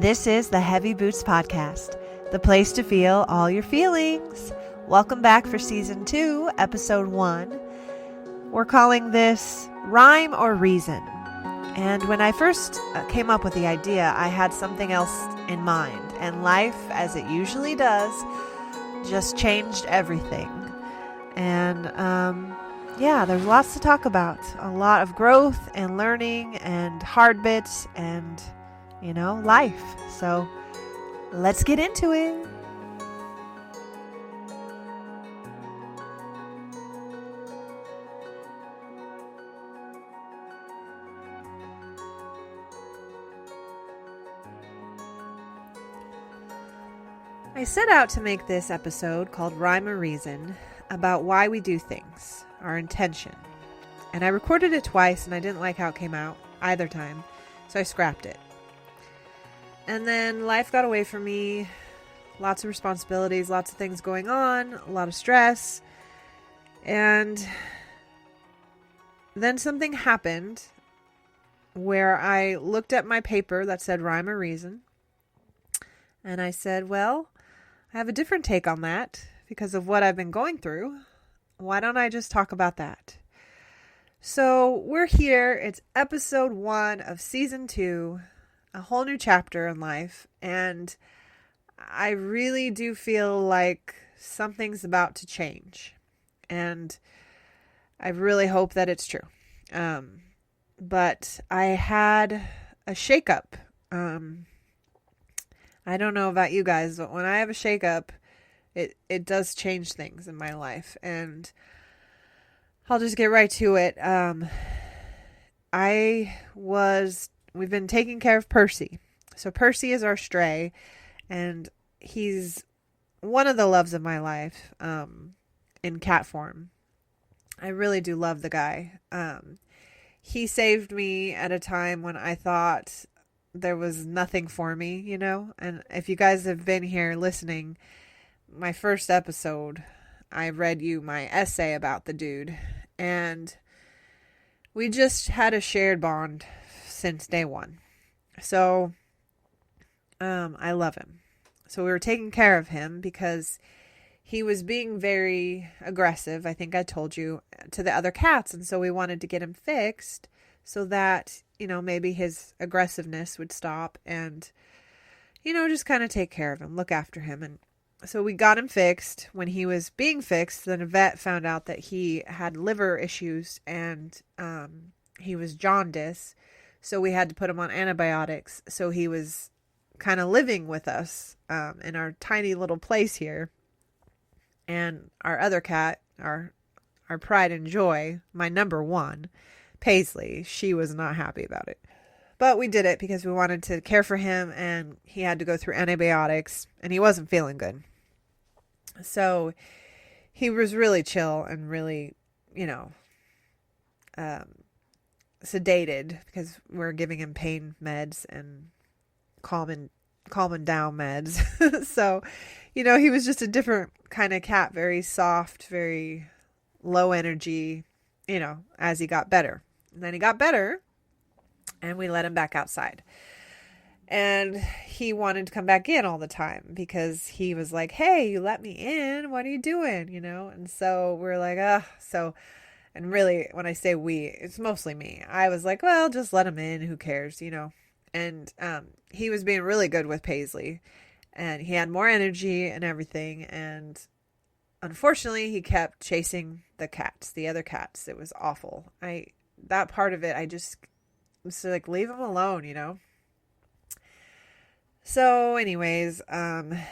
This is the Heavy Boots Podcast, the place to feel all your feelings. Welcome back for Season 2, Episode 1. We're calling this Rhyme or Reason. And when I first came up with the idea, I had something else in mind. And life, as it usually does, just changed everything. And there's lots to talk about. A lot of growth and learning and hard bits and life. So let's get into it. I set out to make this episode called Rhyme or Reason about why we do things, our intention. And I recorded it twice and I didn't like how it came out either time, so I scrapped it. And then life got away from me, lots of responsibilities, lots of things going on, a lot of stress. And then something happened where I looked at my paper that said Rhyme or Reason. And I said, well, I have a different take on that because of what I've been going through. Why don't I just talk about that? So we're here. It's episode 1 of season 2. A whole new chapter in life, and I really do feel like something's about to change, and I really hope that it's true. But I had a shakeup. I don't know about you guys, but when I have a shakeup, it does change things in my life, and I'll just get right to it. We've been taking care of Percy. So Percy is our stray, and he's one of the loves of my life, in cat form. I really do love the guy. He saved me at a time when I thought there was nothing for me, and if you guys have been here listening, my first episode, I read you my essay about the dude, and we just had a shared bond since day one. So I love him. So we were taking care of him because he was being very aggressive, I think I told you, to the other cats. And so we wanted to get him fixed so that, maybe his aggressiveness would stop and, just kind of take care of him, look after him. And so we got him fixed. When he was being fixed, then a vet found out that he had liver issues and he was jaundice. So we had to put him on antibiotics. So he was kind of living with us in our tiny little place here. And our other cat, our pride and joy, my number one, Paisley, she was not happy about it. But we did it because we wanted to care for him, and he had to go through antibiotics, and he wasn't feeling good. So he was really chill and really, sedated because we're giving him pain meds and calming down meds. So, he was just a different kind of cat, very soft, very low energy, as he got better. And then he got better and we let him back outside. And he wanted to come back in all the time because he was like, hey, you let me in. What are you doing? And so we're like, and really, when I say we, it's mostly me. I was like, well, just let him in. Who cares, And he was being really good with Paisley. And he had more energy and everything. And unfortunately, he kept chasing the other cats. It was awful. That part of it, I just was like, leave him alone, So anyways, and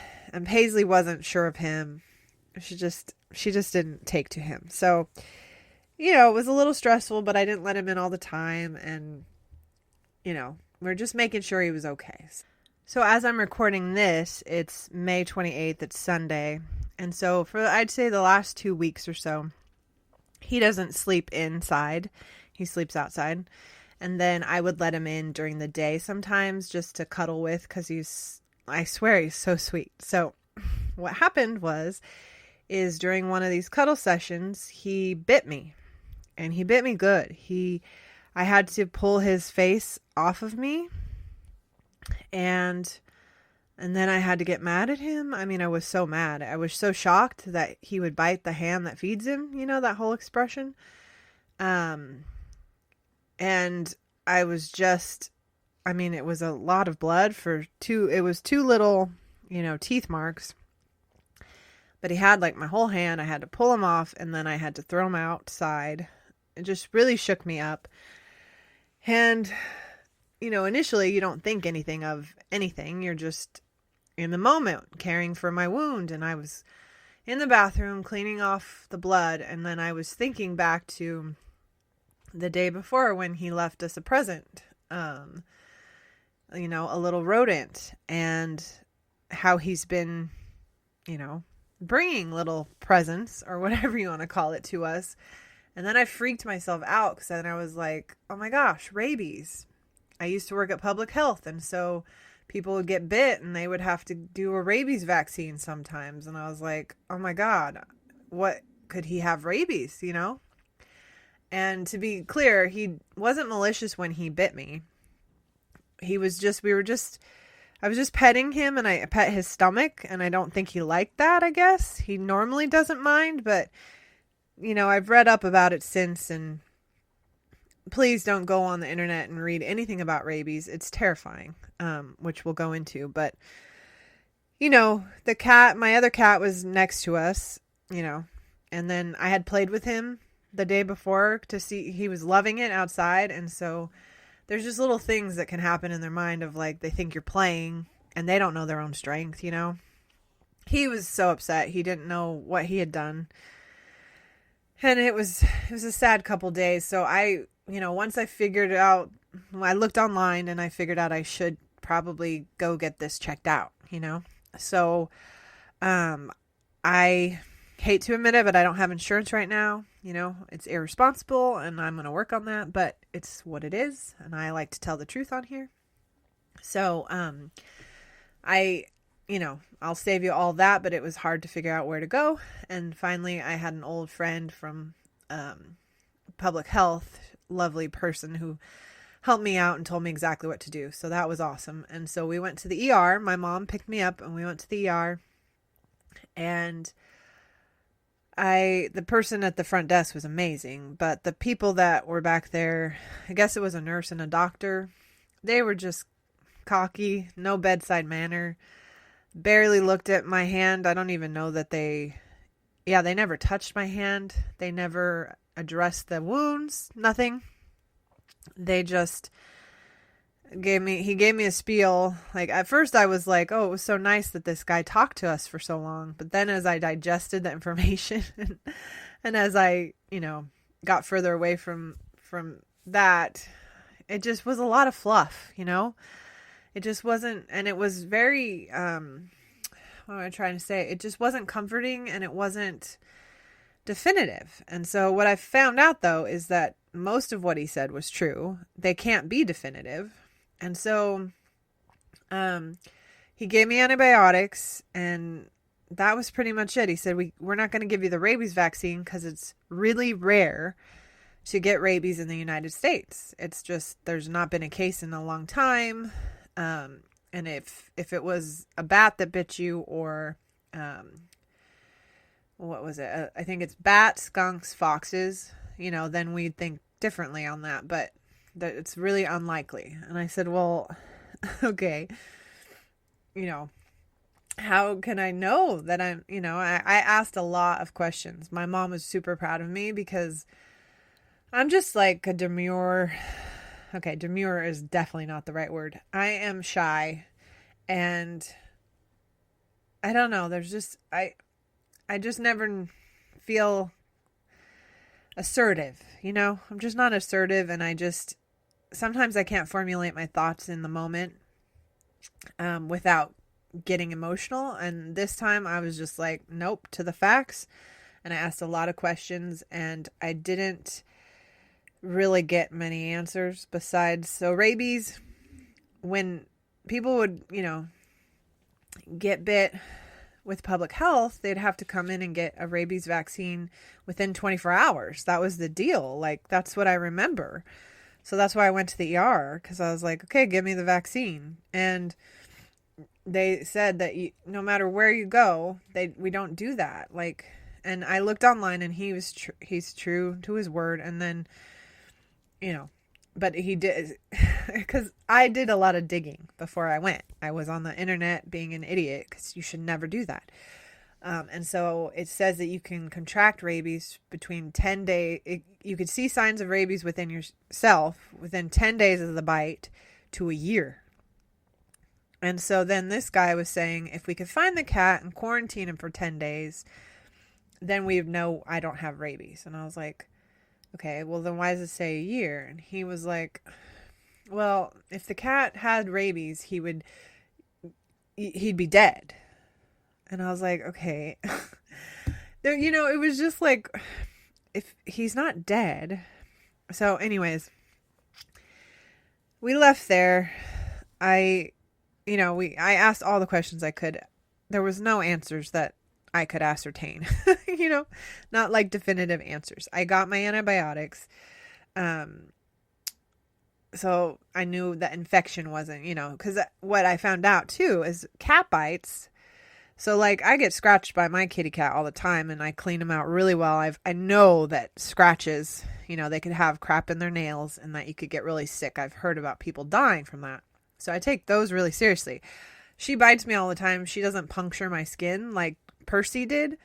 Paisley wasn't sure of him. She just didn't take to him. So, it was a little stressful, but I didn't let him in all the time. And, we're just making sure he was okay. So as I'm recording this, it's May 28th. It's Sunday. And so for, I'd say, the last 2 weeks or so, he doesn't sleep inside. He sleeps outside. And then I would let him in during the day sometimes just to cuddle with because I swear he's so sweet. So what happened is during one of these cuddle sessions, he bit me. And he bit me good. I had to pull his face off of me And then I had to get mad at him. I mean, I was so mad. I was so shocked that he would bite the hand that feeds him, that whole expression. And I was just, I mean, it was a lot of blood it was two little, teeth marks. But he had like my whole hand. I had to pull him off, and then I had to throw him outside. It just really shook me up. And, initially you don't think anything of anything. You're just in the moment caring for my wound. And I was in the bathroom cleaning off the blood. And then I was thinking back to the day before when he left us a present, a little rodent, and how he's been, bringing little presents or whatever you want to call it to us. And then I freaked myself out because then I was like, oh my gosh, rabies. I used to work at public health, and so people would get bit and they would have to do a rabies vaccine sometimes. And I was like, oh my God, what could he have rabies, And to be clear, he wasn't malicious when he bit me. I was just petting him, and I pet his stomach, and I don't think he liked that, I guess. He normally doesn't mind, but, I've read up about it since, and please don't go on the internet and read anything about rabies. It's terrifying, which we'll go into. But, my other cat was next to us, and then I had played with him the day before to see he was loving it outside. And so there's just little things that can happen in their mind of like, they think you're playing and they don't know their own strength, He was so upset. He didn't know what he had done. And it was a sad couple days. So I, once I figured out, I looked online and I figured out I should probably go get this checked out, So, I hate to admit it, but I don't have insurance right now. It's irresponsible, and I'm going to work on that, but it's what it is. And I like to tell the truth on here. So, I'll save you all that, but it was hard to figure out where to go. And finally, I had an old friend from public health, lovely person who helped me out and told me exactly what to do. So that was awesome. And so we went to the ER. My mom picked me up and we went to the ER. And the person at the front desk was amazing, but the people that were back there, I guess it was a nurse and a doctor, they were just cocky, no bedside manner. Barely looked at my hand. I don't even know that they never touched my hand. They never addressed the wounds, nothing. They just gave me a spiel. Like at first I was like, oh, it was so nice that this guy talked to us for so long. But then as I digested the information and as I, got further away from that, it just was a lot of fluff, It just wasn't, and it was very, what am I trying to say? It just wasn't comforting, and it wasn't definitive. And so what I found out, though, is that most of what he said was true. They can't be definitive. And so he gave me antibiotics, and that was pretty much it. He said, we're not going to give you the rabies vaccine because it's really rare to get rabies in the United States. It's just, there's not been a case in a long time. And if it was a bat that bit you, or, what was it? I think it's bats, skunks, foxes, then we'd think differently on that, but it's really unlikely. And I said, well, okay, how can I know that I'm, I asked a lot of questions. My mom was super proud of me because I'm just like a demure. Okay, demure is definitely not the right word. I am shy, and I don't know. There's just, I just never feel assertive, I'm just not assertive, and sometimes I can't formulate my thoughts in the moment without getting emotional. And this time I was just like, nope, to the facts. And I asked a lot of questions, and I didn't really get many answers besides, so rabies, when people would, get bit with public health, they'd have to come in and get a rabies vaccine within 24 hours. That was the deal. Like, that's what I remember. So that's why I went to the ER, because I was like, okay, give me the vaccine. And they said that no matter where you go, we don't do that. Like, and I looked online, and he's true to his word. And then, but he did, because I did a lot of digging before I went. I was on the internet being an idiot, because you should never do that. And so it says that you can contract rabies between 10 days. You could see signs of rabies within yourself within 10 days of the bite to a year. And so then this guy was saying, if we could find the cat and quarantine him for 10 days, then we would know I don't have rabies. And I was like, okay, well then why does it say a year? And he was like, well, if the cat had rabies, he'd be dead. And I was like, okay. It was just like, if he's not dead. So anyways, we left there. I asked all the questions I could. There was no answers that I could ascertain, not like definitive answers. I got my antibiotics. So I knew that infection wasn't, because what I found out too is cat bites. So like I get scratched by my kitty cat all the time, and I clean them out really well. I know that scratches, they could have crap in their nails, and that you could get really sick. I've heard about people dying from that. So I take those really seriously. She bites me all the time. She doesn't puncture my skin like Percy did.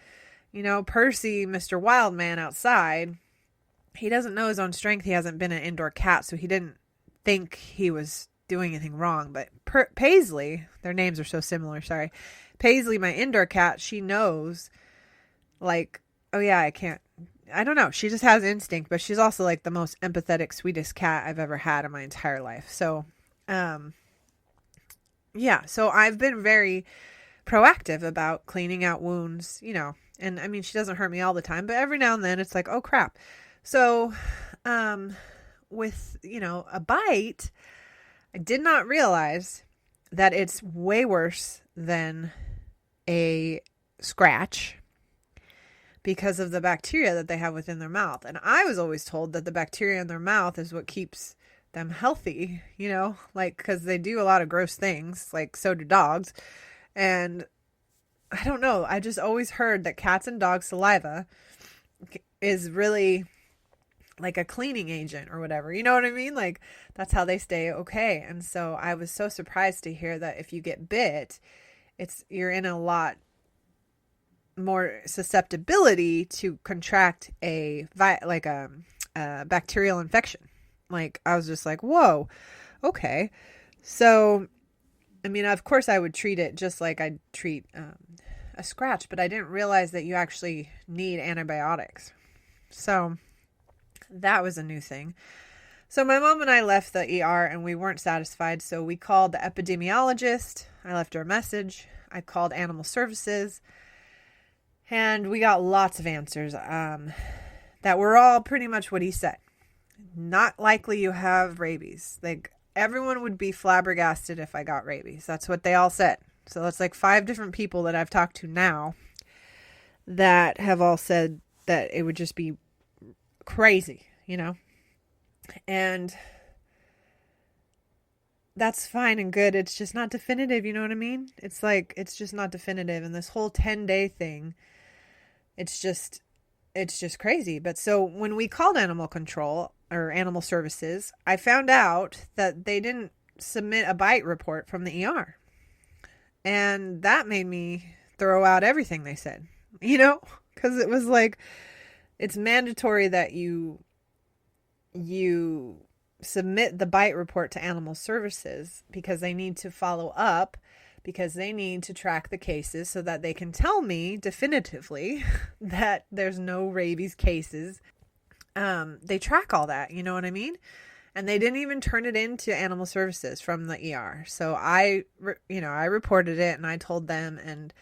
Percy, Mr. Wildman outside, he doesn't know his own strength. He hasn't been an indoor cat, so he didn't think he was doing anything wrong. But Paisley, their names are so similar, sorry. Paisley, my indoor cat, she knows, like, oh yeah, I don't know. She just has instinct, but she's also like the most empathetic, sweetest cat I've ever had in my entire life. So, yeah, so I've been very proactive about cleaning out wounds, and I mean, she doesn't hurt me all the time, but every now and then it's like, oh crap. So, with, a bite, I did not realize that it's way worse than a scratch because of the bacteria that they have within their mouth. And I was always told that the bacteria in their mouth is what keeps them healthy, like, because they do a lot of gross things, like so do dogs. And I don't know, I just always heard that cats and dogs' saliva is really like a cleaning agent or whatever, you know what I mean? Like, that's how they stay okay. And so I was so surprised to hear that if you get bit, you're in a lot more susceptibility to contract a bacterial infection. Like, I was just like, whoa, okay. So, I mean, of course I would treat it just like I'd treat a scratch, but I didn't realize that you actually need antibiotics. So that was a new thing. So my mom and I left the ER, and we weren't satisfied. So we called the epidemiologist. I left her a message. I called animal services, and we got lots of answers that were all pretty much what he said. Not likely you have rabies. Like, everyone would be flabbergasted if I got rabies. That's what they all said. So that's like 5 different people that I've talked to now that have all said that it would just be crazy, and that's fine and good. It's just not definitive. You know what I mean? It's like, it's just not definitive. And this whole 10-day thing, it's just crazy. But so when we called animal control or animal services, I found out that they didn't submit a bite report from the ER. And that made me throw out everything they said, because it was like, it's mandatory that you submit the bite report to animal services, because they need to follow up, because they need to track the cases so that they can tell me definitively that there's no rabies cases. They track all that, you know what I mean? And they didn't even turn it into animal services from the ER. So I reported it, and I told them, and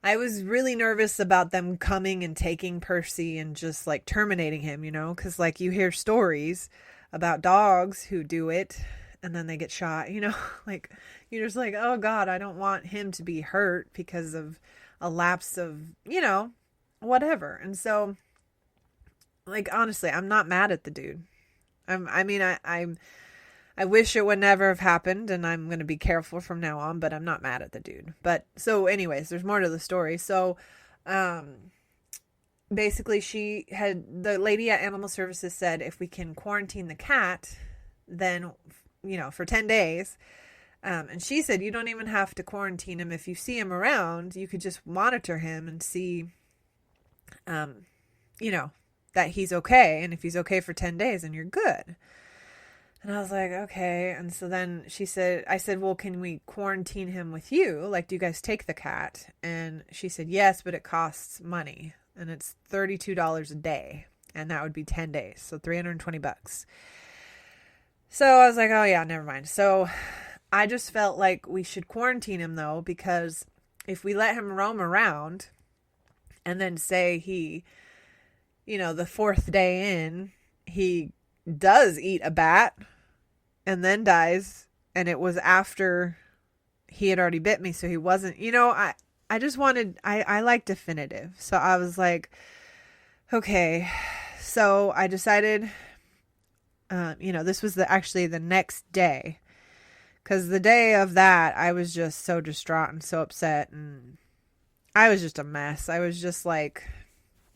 I was really nervous about them coming and taking Percy and just like terminating him, because like you hear stories about dogs who do it and then they get shot, like you're just like, oh God, I don't want him to be hurt because of a lapse of, whatever. And so, like, honestly, I'm not mad at the dude. I wish it would never have happened, and I'm going to be careful from now on, but I'm not mad at the dude. But so anyways, there's more to the story. So, basically the lady at Animal Services said, if we can quarantine the cat, then, for 10 days. And she said, you don't even have to quarantine him. If you see him around, you could just monitor him and see, that he's okay. And if he's okay for 10 days, then you're good. And I was like, okay. And so then I said, well, can we quarantine him with you? Like, do you guys take the cat? And she said, yes, but it costs money. And it's $32 a day. And that would be 10 days. So $320. So I was like, oh yeah, never mind. So I just felt like we should quarantine him though, because if we let him roam around and then say he, the fourth day in, he does eat a bat and then dies, and it was after he had already bit me, so he wasn't, I like definitive. So I was like, okay. So I decided, this was actually the next day, because the day of that, I was just so distraught and so upset, and I was just a mess. I was just like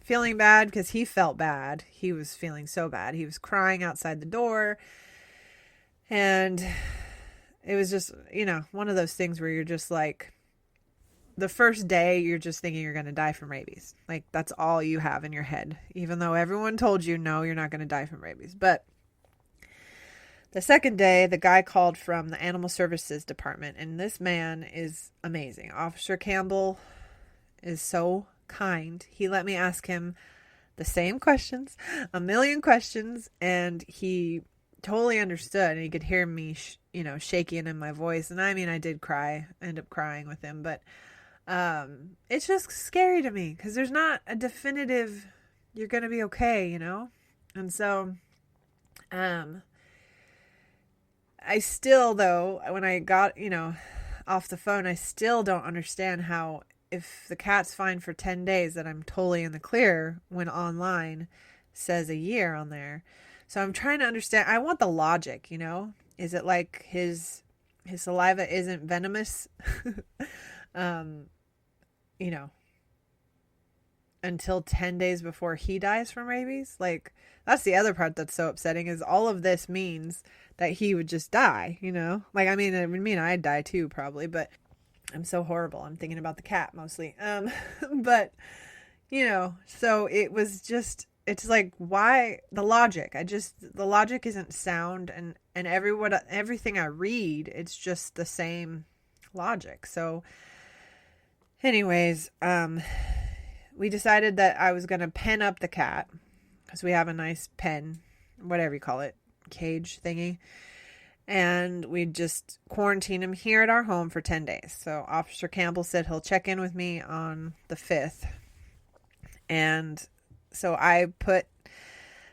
feeling bad because he felt bad. He was feeling so bad. He was crying outside the door. And it was just, one of those things where you're just like, the first day you're just thinking you're going to die from rabies. Like, that's all you have in your head, even though everyone told you, no, you're not going to die from rabies. But the second day, the guy called from the Animal Services Department, and this man is amazing. Officer Campbell is so kind. He let me ask him the same questions, a million questions, and he totally understood, and he could hear me, shaking in my voice. And I mean, I did end up crying with him, but it's just scary to me because there's not a definitive, you're going to be okay, And so, I still, though, when I got, off the phone, I still don't understand how, if the cat's fine for 10 days, that I'm totally in the clear when online says a year on there. So I'm trying to understand. I want the logic, Is it like his saliva isn't venomous, until 10 days before he dies from rabies? Like, that's the other part that's so upsetting, is all of this means that he would just die, Like, I mean, it would mean I'd die too, probably, but I'm so horrible. I'm thinking about the cat mostly. But, so it was just, it's like, why the logic? The logic isn't sound, and everything I read, it's just the same logic. So anyways, we decided that I was going to pen up the cat, because we have a nice pen, whatever you call it, cage thingy. And we'd just quarantine him here at our home for 10 days. So Officer Campbell said he'll check in with me on the 5th. And so I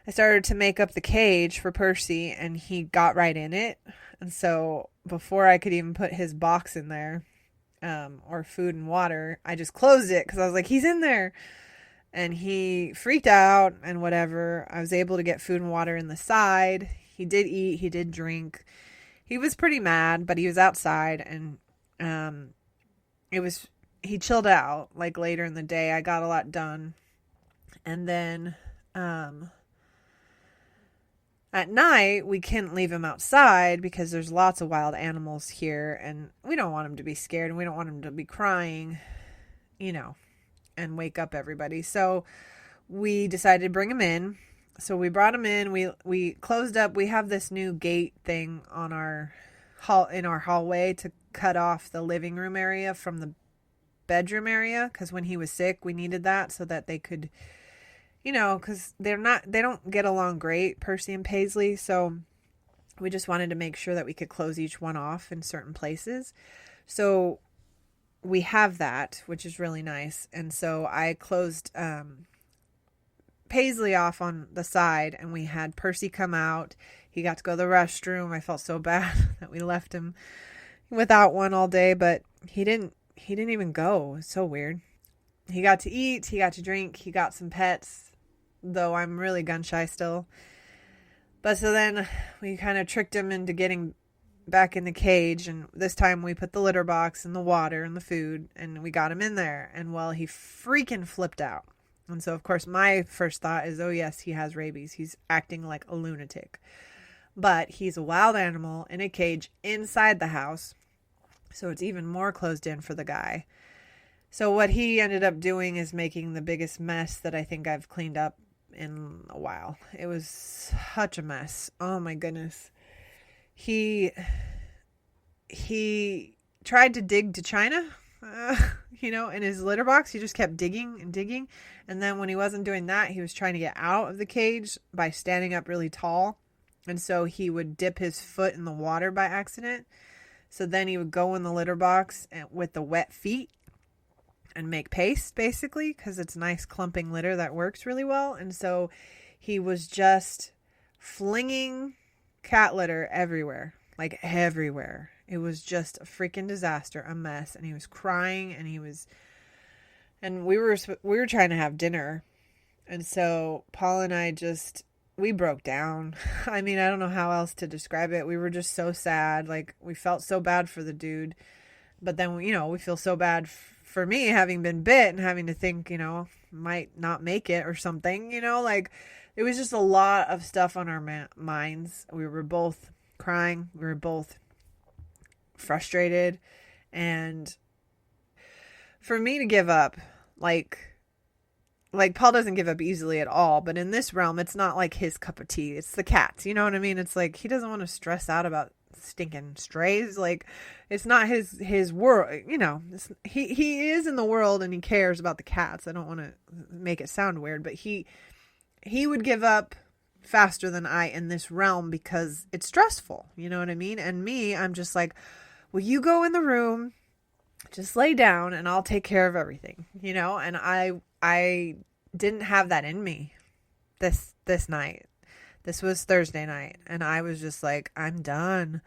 started to make up the cage for Percy, and he got right in it. And so before I could even put his box in there, or food and water, I just closed it because I was like, he's in there. And he freaked out and whatever. I was able to get food and water in the side. He did eat, he did drink. He was pretty mad, but he was outside, and he chilled out. Like, later in the day, I got a lot done. And then at night, we couldn't leave him outside because there's lots of wild animals here, and we don't want him to be scared, and we don't want him to be crying, and wake up everybody. So we decided to bring him in. So we brought him in. We closed up. We have this new gate thing on in our hallway to cut off the living room area from the bedroom area, because when he was sick, we needed that so that they could, because they don't get along great, Percy and Paisley. So we just wanted to make sure that we could close each one off in certain places. So we have that, which is really nice. And so I closed Paisley off on the side, and we had Percy come out. He got to go to the restroom. I felt so bad that we left him without one all day, but he didn't even go. It's so weird. He got to eat, he got to drink, he got some pets, though I'm really gun shy still. But so then we kind of tricked him into getting back in the cage, and this time we put the litter box and the water and the food, and we got him in there. And well, he freaking flipped out. And so of course my first thought is, oh yes, he has rabies. He's acting like a lunatic. But he's a wild animal in a cage inside the house, so it's even more closed in for the guy. So what he ended up doing is making the biggest mess that I think I've cleaned up in a while. It was such a mess. Oh my goodness. He tried to dig to China, in his litter box. He just kept digging and digging. And then when he wasn't doing that, he was trying to get out of the cage by standing up really tall. And so he would dip his foot in the water by accident. So then he would go in the litter box with the wet feet and make paste, basically, because it's nice clumping litter that works really well. And so he was just flinging cat litter everywhere, like everywhere. It was just a freaking disaster, a mess. And he was crying, and we were trying to have dinner. And so Paul and I we broke down. I mean, I don't know how else to describe it. We were just so sad. Like, we felt so bad for the dude. But then, we feel so bad for me having been bit and having to think, might not make it or something, like it was just a lot of stuff on our minds. We were both crying. We were both frustrated. And for me to give up, like Paul doesn't give up easily at all, but in this realm, it's not like his cup of tea. It's the cat's, you know what I mean? It's like, he doesn't want to stress out about stinking strays. Like, it's not his world, he is in the world and he cares about the cats. I don't want to make it sound weird, but he would give up faster than I in this realm because it's stressful, you know what I mean? And me, I'm just like, well, you go in the room, just lay down and I'll take care of everything, and I didn't have that in me this night. This was Thursday night, and I was just like, I'm done.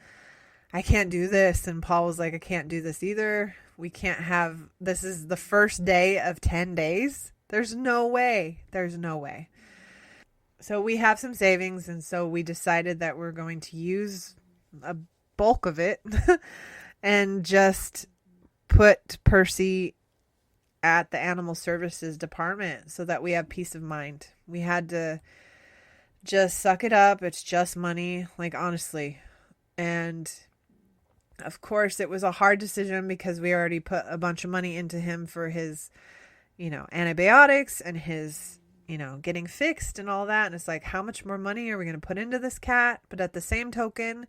I can't do this. And Paul was like, I can't do this either. This is the first day of 10 days. There's no way. So we have some savings, and so we decided that we're going to use a bulk of it and just put Percy at the animal services department so that we have peace of mind. We had to just suck it up. It's just money, like, honestly. And of course it was a hard decision because we already put a bunch of money into him for his, antibiotics and his, getting fixed and all that. And it's like, how much more money are we going to put into this cat? But at the same token,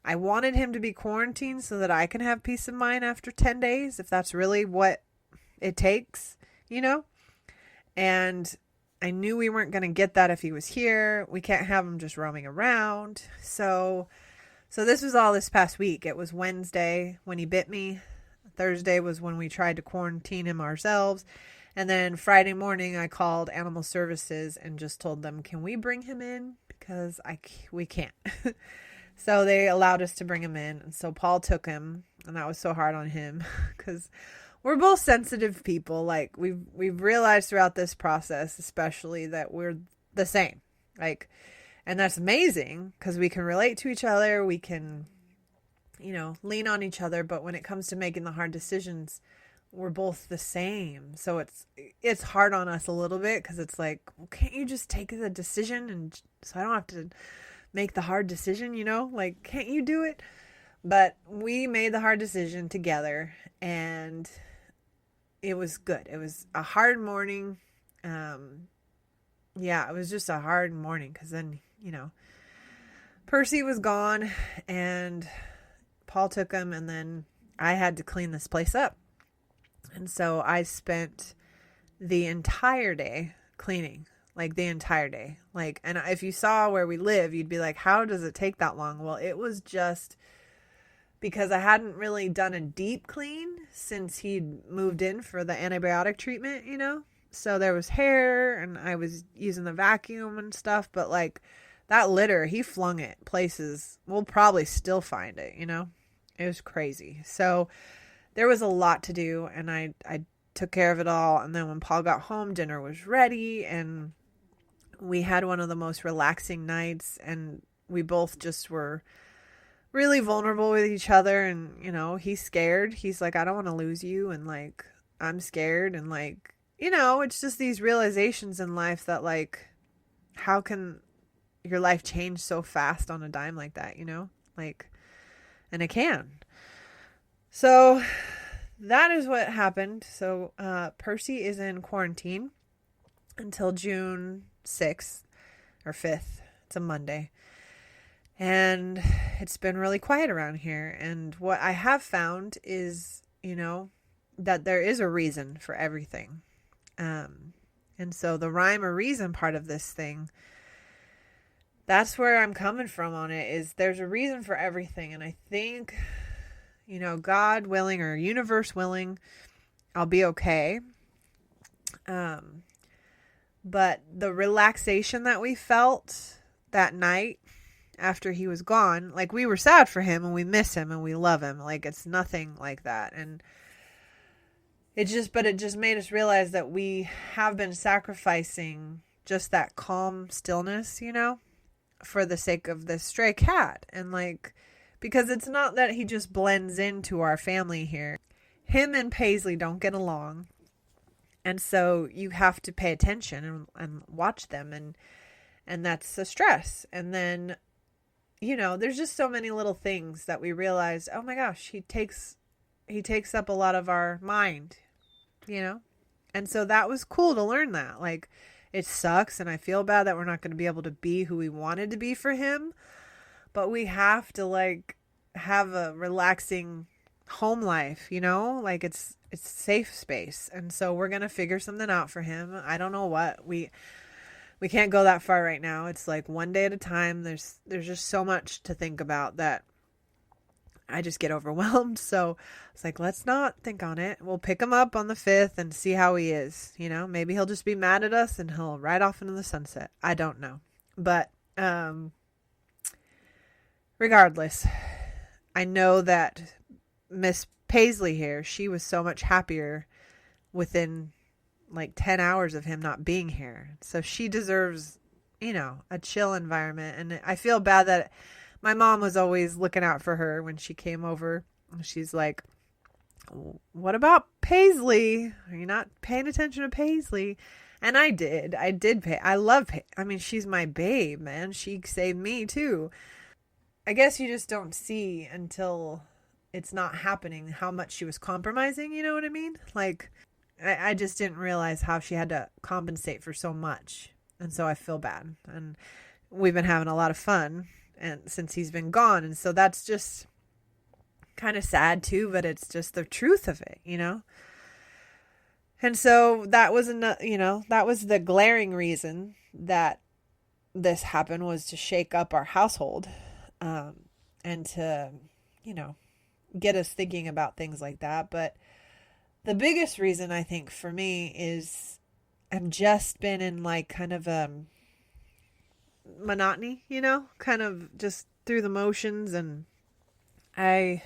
I wanted him to be quarantined so that I can have peace of mind after 10 days, if that's really what it takes, and I knew we weren't going to get that if he was here. We can't have him just roaming around. So this was all this past week. It was Wednesday when he bit me. Thursday was when we tried to quarantine him ourselves. And then Friday morning, I called Animal Services and just told them, can we bring him in? Because we can't. So they allowed us to bring him in. And so Paul took him, and that was so hard on him because we're both sensitive people. Like, we've realized throughout this process, especially, that we're the same. Like, and that's amazing because we can relate to each other. We can, lean on each other. But when it comes to making the hard decisions, we're both the same. So it's hard on us a little bit because it's like, well, can't you just take the decision and so I don't have to make the hard decision, like, can't you do it? But we made the hard decision together, and it was good. It was a hard morning. It was just a hard morning because then, Percy was gone and Paul took him, and then I had to clean this place up. And so I spent the entire day cleaning, like the entire day. Like, and if you saw where we live, you'd be like, how does it take that long? Well, it was just because I hadn't really done a deep clean since he'd moved in for the antibiotic treatment, So there was hair, and I was using the vacuum and stuff, but like that litter, he flung it places. We'll probably still find it, It was crazy. So there was a lot to do, and I took care of it all. And then when Paul got home, dinner was ready, and We had one of the most relaxing nights, and we both just were really vulnerable with each other. And, he's scared. He's like, I don't want to lose you. And like, I'm scared. And like, it's just these realizations in life that like, how can your life change so fast on a dime like that, like, and it can. So that is what happened. So Percy is in quarantine until June 6th or 5th. It's a Monday. And it's been really quiet around here. And what I have found is, that there is a reason for everything. And so the rhyme or reason part of this thing, that's where I'm coming from on it, is there's a reason for everything. And I think, God willing or universe willing, I'll be okay. But the relaxation that we felt that night after he was gone, like, we were sad for him and we miss him and we love him. Like, it's nothing like that. And it just made us realize that we have been sacrificing just that calm stillness, for the sake of this stray cat. And like, because it's not that he just blends into our family here. Him and Paisley don't get along. And so you have to pay attention and watch them. And that's a stress. And then, there's just so many little things that we realize, oh my gosh, he takes up a lot of our mind, And so that was cool to learn that. Like, it sucks and I feel bad that we're not going to be able to be who we wanted to be for him. But we have to like have a relaxing home life, like it's safe space. And so we're going to figure something out for him. I don't know what. We can't go that far right now. It's like one day at a time. There's just so much to think about that I just get overwhelmed. So it's like, let's not think on it. We'll pick him up on the 5th and see how he is. Maybe he'll just be mad at us and he'll ride off into the sunset. I don't know. But regardless, I know that Miss Paisley here, she was so much happier within like 10 hours of him not being here. So she deserves, a chill environment. And I feel bad that my mom was always looking out for her when she came over. She's like, what about Paisley? Are you not paying attention to Paisley? And I did pay. I love I mean, she's my babe, man. She saved me too. I guess you just don't see until it's not happening how much she was compromising. You know what I mean? Like, I just didn't realize how she had to compensate for so much. And so I feel bad. And we've been having a lot of fun and since he's been gone. And so that's just kind of sad too, but it's just the truth of it, And so that was that was the glaring reason that this happened, was to shake up our household, and to, get us thinking about things like that. But the biggest reason I think for me is I've just been in like kind of a monotony, kind of just through the motions. And I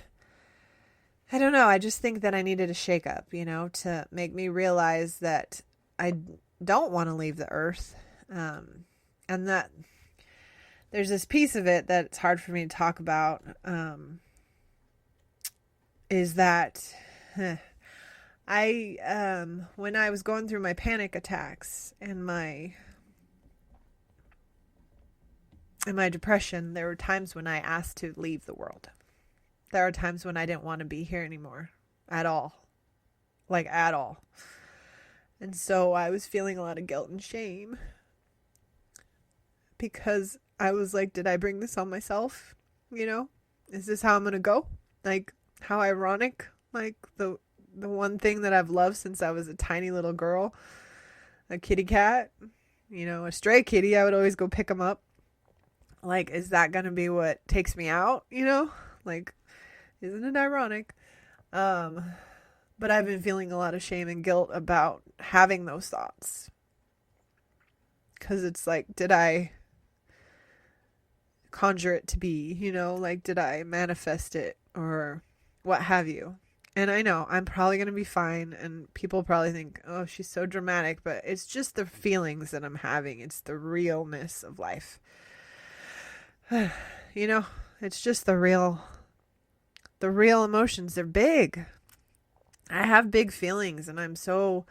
don't know. I just think that I needed a shake up, to make me realize that I don't want to leave the earth. And that there's this piece of it that it's hard for me to talk about, is that when I was going through my panic attacks and my depression, there were times when I asked to leave the world. There are times when I didn't want to be here anymore at all. Like, at all. And so I was feeling a lot of guilt and shame because I was like, did I bring this on myself? Is this how I'm going to go? Like, how ironic. Like, the one thing that I've loved since I was a tiny little girl, a kitty cat, a stray kitty, I would always go pick him up. Like, is that going to be what takes me out? Like, isn't it ironic? But I've been feeling a lot of shame and guilt about having those thoughts. Because it's like, did I conjure it to be, like, did I manifest it or what have you? And I know I'm probably going to be fine. And people probably think, oh, she's so dramatic. But it's just the feelings that I'm having. It's the realness of life. You know, it's just the real emotions. They're big. I have big feelings, and I'm so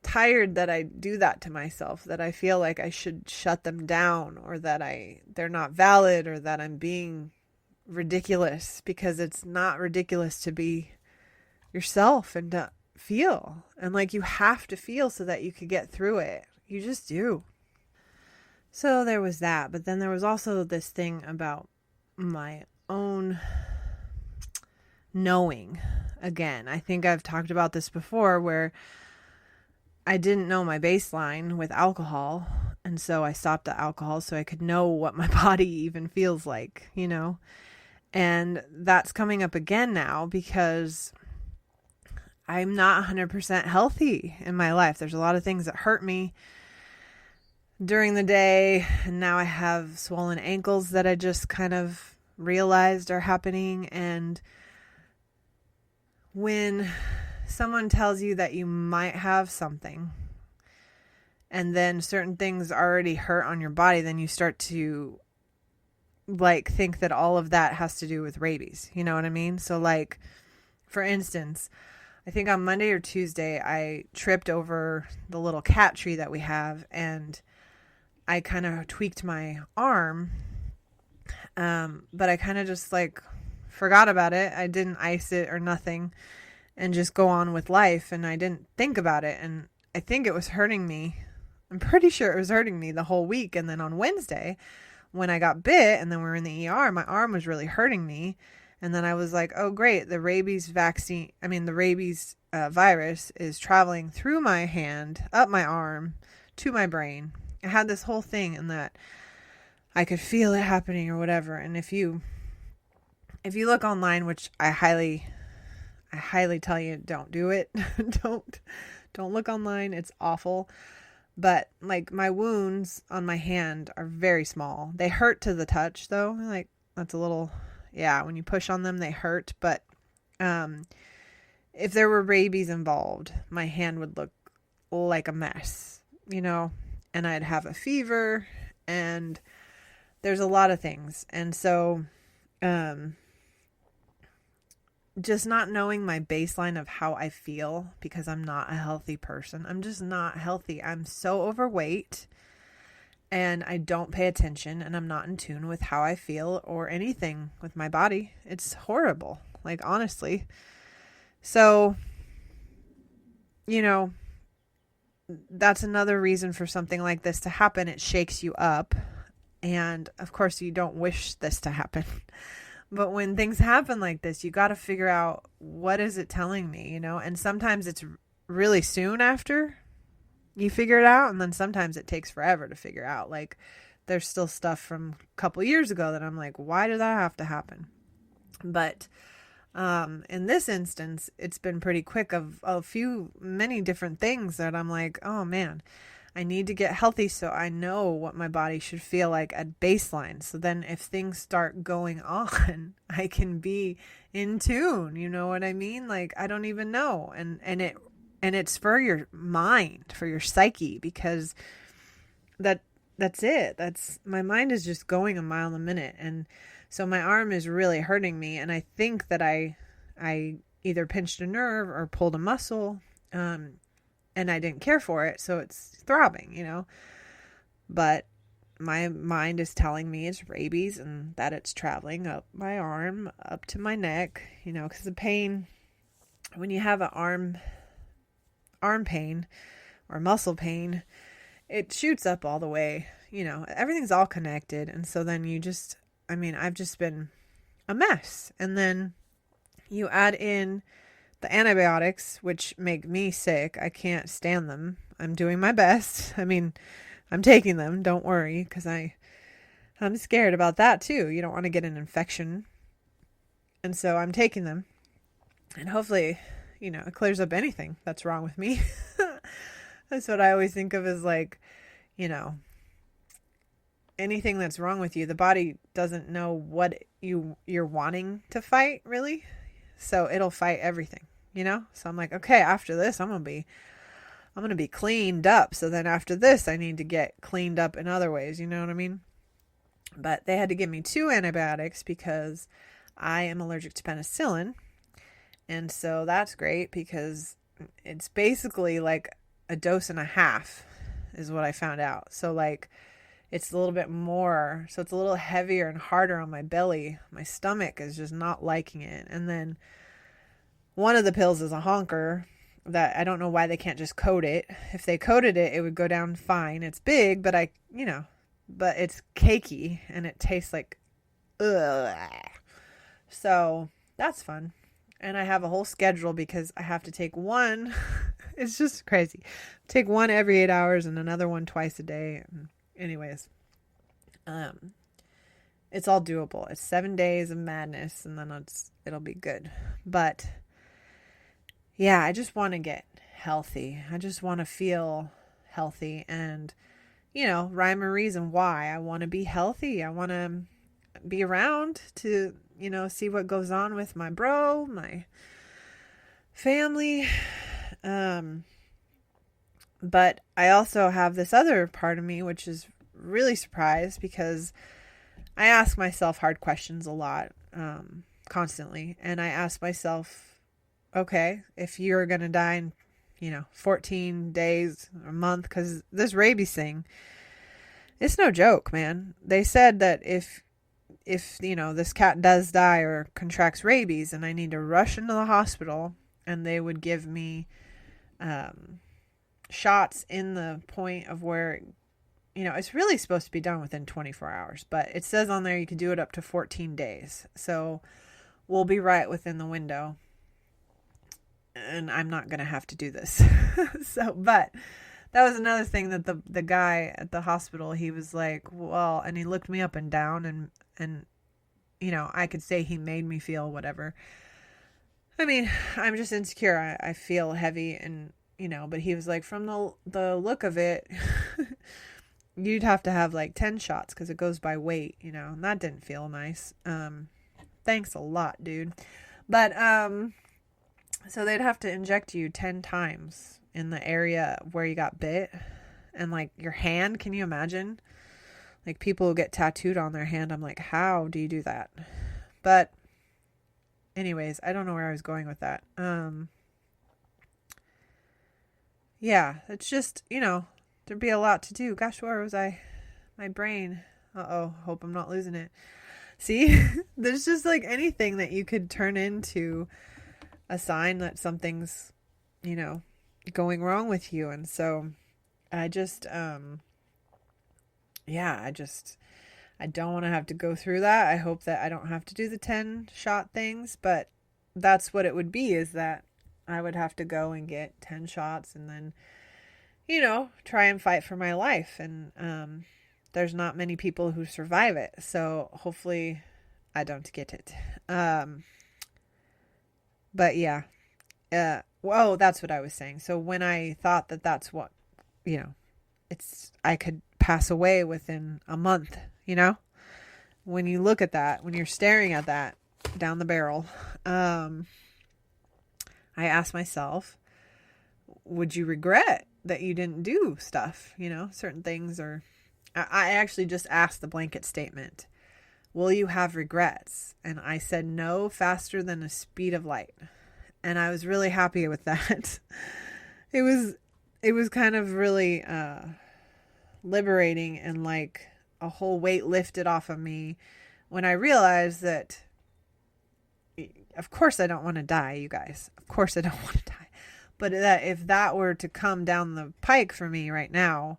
tired that I do that to myself, that I feel like I should shut them down, or that they're not valid, or that I'm being ridiculous, because it's not ridiculous to be yourself and to feel. And like, you have to feel so that you could get through it. You just do. So there was that, but then there was also this thing about my own knowing. Again, I think I've talked about this before, where I didn't know my baseline with alcohol, and so I stopped the alcohol so I could know what my body even feels like, you know? And that's coming up again now because I'm not 100% healthy in my life. There's a lot of things that hurt me during the day, and now I have swollen ankles that I just kind of realized are happening. And when someone tells you that you might have something, and then certain things already hurt on your body, then you start to like think that all of that has to do with rabies. You know what I mean? So like, for instance, I think on Monday or Tuesday, I tripped over the little cat tree that we have, and I kind of tweaked my arm. But I kind of just like forgot about it. I didn't ice it or nothing, and just go on with life. And I didn't think about it. And I think it was hurting me. I'm pretty sure it was hurting me the whole week. And then on Wednesday, when I got bit and then we were in the ER, my arm was really hurting me. And then I was like, oh, great. The rabies virus is traveling through my hand, up my arm, to my brain. I had this whole thing, and that I could feel it happening or whatever. And if you look online, which I highly tell you, don't do it. Don't look online. It's awful. But like, my wounds on my hand are very small. They hurt to the touch though. Like, that's a little, yeah, when you push on them, they hurt. But if there were rabies involved, my hand would look like a mess, you know, and I'd have a fever, and there's a lot of things. And so, just not knowing my baseline of how I feel, because I'm not a healthy person. I'm just not healthy. I'm so overweight, and I don't pay attention, and I'm not in tune with how I feel or anything with my body. It's horrible, like, honestly. So, you know, that's another reason for something like this to happen. It shakes you up. And of course, you don't wish this to happen. But when things happen like this, you got to figure out, what is it telling me, you know? And sometimes it's really soon after you figure it out. And then sometimes it takes forever to figure out. Like, there's still stuff from a couple years ago that I'm like, why did that have to happen? But in this instance, it's been pretty quick, of many different things that I'm like, oh man, I need to get healthy so I know what my body should feel like at baseline. So then if things start going on, I can be in tune. You know what I mean? Like, I don't even know. And it's for your mind, for your psyche, because that's it. My mind is just going a mile a minute. And so my arm is really hurting me. And I think that I either pinched a nerve or pulled a muscle. And I didn't care for it, so it's throbbing, you know. But my mind is telling me it's rabies, and that it's traveling up my arm, up to my neck, you know, because the pain, when you have an arm pain or muscle pain, it shoots up all the way, you know. Everything's all connected, and so then I've just been a mess. And then you add in the antibiotics, which make me sick. I can't stand them. I'm doing my best. I'm taking them. Don't worry, because I'm scared about that too. You don't want to get an infection. And so I'm taking them. And hopefully, you know, it clears up anything that's wrong with me. That's what I always think of as, like, you know, anything that's wrong with you. The body doesn't know what you're wanting to fight, really. So it'll fight everything, So I'm like, okay, after this, I'm going to be cleaned up. So then after this, I need to get cleaned up in other ways. You know what I mean? But they had to give me 2 antibiotics because I am allergic to penicillin. And so that's great because it's basically like a dose and a half is what I found out. So like it's a little bit more. So it's a little heavier and harder on my belly. My stomach is just not liking it. And then one of the pills is a honker that I don't know why they can't just coat it. If they coated it, it would go down fine. It's big, but but it's cakey and it tastes like, ugh. So that's fun. And I have a whole schedule because I have to take one. It's just crazy. Take one every 8 hours and another one twice a day. Anyways, it's all doable. It's 7 days of madness and then it'll be good. But yeah, I just want to get healthy. I just want to feel healthy and, rhyme or reason why I want to be healthy. I want to be around to, see what goes on with my bro, my family. But I also have this other part of me, which is really surprised because I ask myself hard questions a lot, constantly. And I ask myself, okay, if you're going to die in, 14 days, a month, because this rabies thing, it's no joke, man. They said that if this cat does die or contracts rabies and I need to rush into the hospital and they would give me shots in the point of where, it's really supposed to be done within 24 hours, but it says on there you could do it up to 14 days. So we'll be right within the window and I'm not going to have to do this. But that was another thing that the guy at the hospital, he was like, well, and he looked me up and down and I could say he made me feel whatever. I mean, I'm just insecure. I feel heavy and, but he was like, from the look of it, you'd have to have like 10 shots because it goes by weight, and that didn't feel nice. Thanks a lot, dude. But, so they'd have to inject you 10 times in the area where you got bit and like your hand. Can you imagine? Like people who get tattooed on their hand. I'm like, how do you do that? But anyways, I don't know where I was going with that. Yeah, it's just, there'd be a lot to do. Gosh, where was I? My brain. Uh-oh, hope I'm not losing it. See, there's just like anything that you could turn into a sign that something's, going wrong with you. And so I just, I don't want to have to go through that. I hope that I don't have to do the 10 shot things, but that's what it would be, is that I would have to go and get 10 shots and then, try and fight for my life. And, there's not many people who survive it. So hopefully I don't get it. But yeah, that's what I was saying. So when I thought that that's what, I could pass away within a month, when you look at that, when you're staring at that down the barrel, I asked myself, would you regret that you didn't do stuff, certain things? Or I actually just asked the blanket statement, will you have regrets? And I said no, faster than the speed of light. And I was really happy with that. It was kind of really liberating and like a whole weight lifted off of me when I realized that, of course I don't want to die, you guys. Of course I don't want to die. But that if that were to come down the pike for me right now,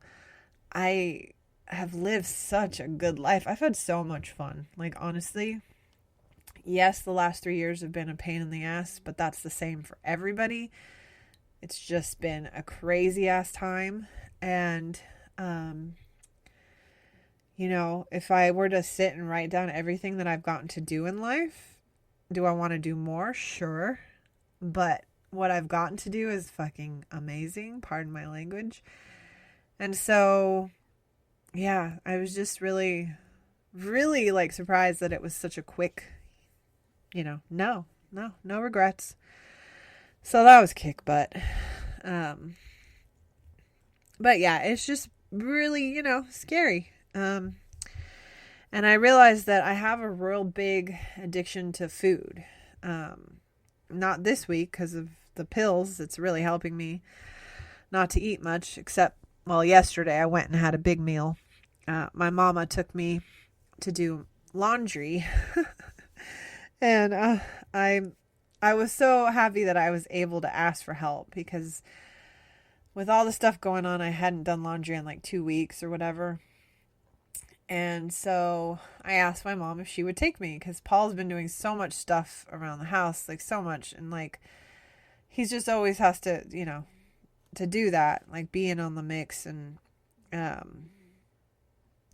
I have lived such a good life. I've had so much fun. Like, honestly, yes, the last 3 years have been a pain in the ass, but that's the same for everybody. It's just been a crazy ass time. And, if I were to sit and write down everything that I've gotten to do in life, do I want to do more? Sure. But what I've gotten to do is fucking amazing. Pardon my language. And so, yeah, I was just really, really like surprised that it was such a quick, no, No regrets. So that was kick butt. Um, but yeah, it's just really, scary. And I realized that I have a real big addiction to food. Not this week because of the pills. It's really helping me not to eat much, except, well, yesterday I went and had a big meal. My mama took me to do laundry. And I was so happy that I was able to ask for help, because with all the stuff going on, I hadn't done laundry in like 2 weeks or whatever. And so I asked my mom if she would take me, because Paul's been doing so much stuff around the house, like so much. And like, he's just always has to, to do that, like being on the mix. And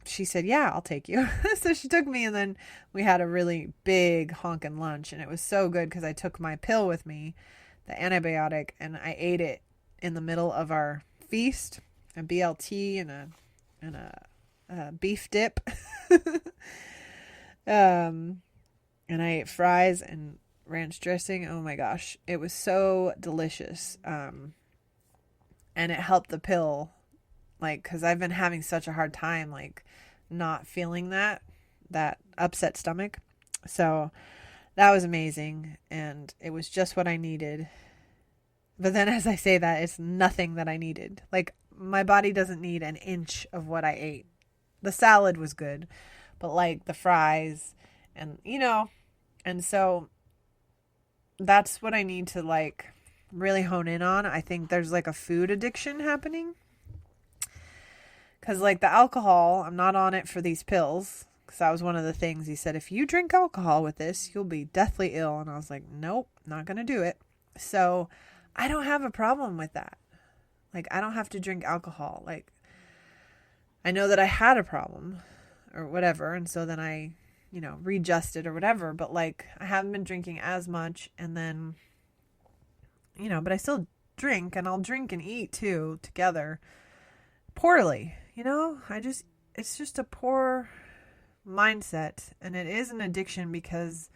she said, yeah, I'll take you. So she took me, and then we had a really big honking lunch. And it was so good because I took my pill with me, the antibiotic, and I ate it in the middle of our feast, a BLT and a beef dip. And I ate fries and ranch dressing. Oh my gosh, it was so delicious. And it helped the pill, like, because I've been having such a hard time, like, not feeling that upset stomach. So that was amazing, and it was just what I needed. But then as I say that, it's nothing that I needed. Like, my body doesn't need an inch of what I ate. The salad was good, but like the fries and, and so that's what I need to like really hone in on. I think there's like a food addiction happening, because like the alcohol, I'm not on it for these pills, because that was one of the things he said, if you drink alcohol with this, you'll be deathly ill. And I was like, nope, not going to do it. So I don't have a problem with that. Like, I don't have to drink alcohol. Like, I know that I had a problem or whatever. And so then I, readjusted or whatever, but like, I haven't been drinking as much. And then, but I still drink, and I'll drink and eat too together poorly. It's just a poor mindset, and it is an addiction because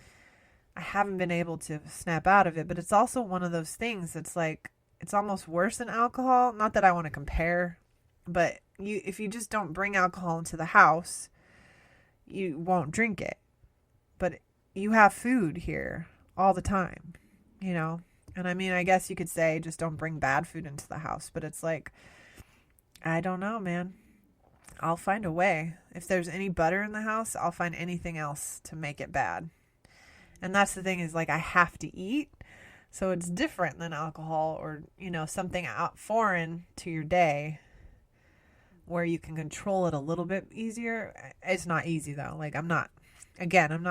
I haven't been able to snap out of it. But it's also one of those things that's like, it's almost worse than alcohol. Not that I want to compare, but if you just don't bring alcohol into the house, you won't drink it. But you have food here all the time, And I mean, I guess you could say just don't bring bad food into the house, but it's like, I don't know, man. I'll find a way. If there's any butter in the house, I'll find anything else to make it bad. And that's the thing, is like, I have to eat. So it's different than alcohol or, something out foreign to your day where you can control it a little bit easier. It's not easy though. Like, I'm not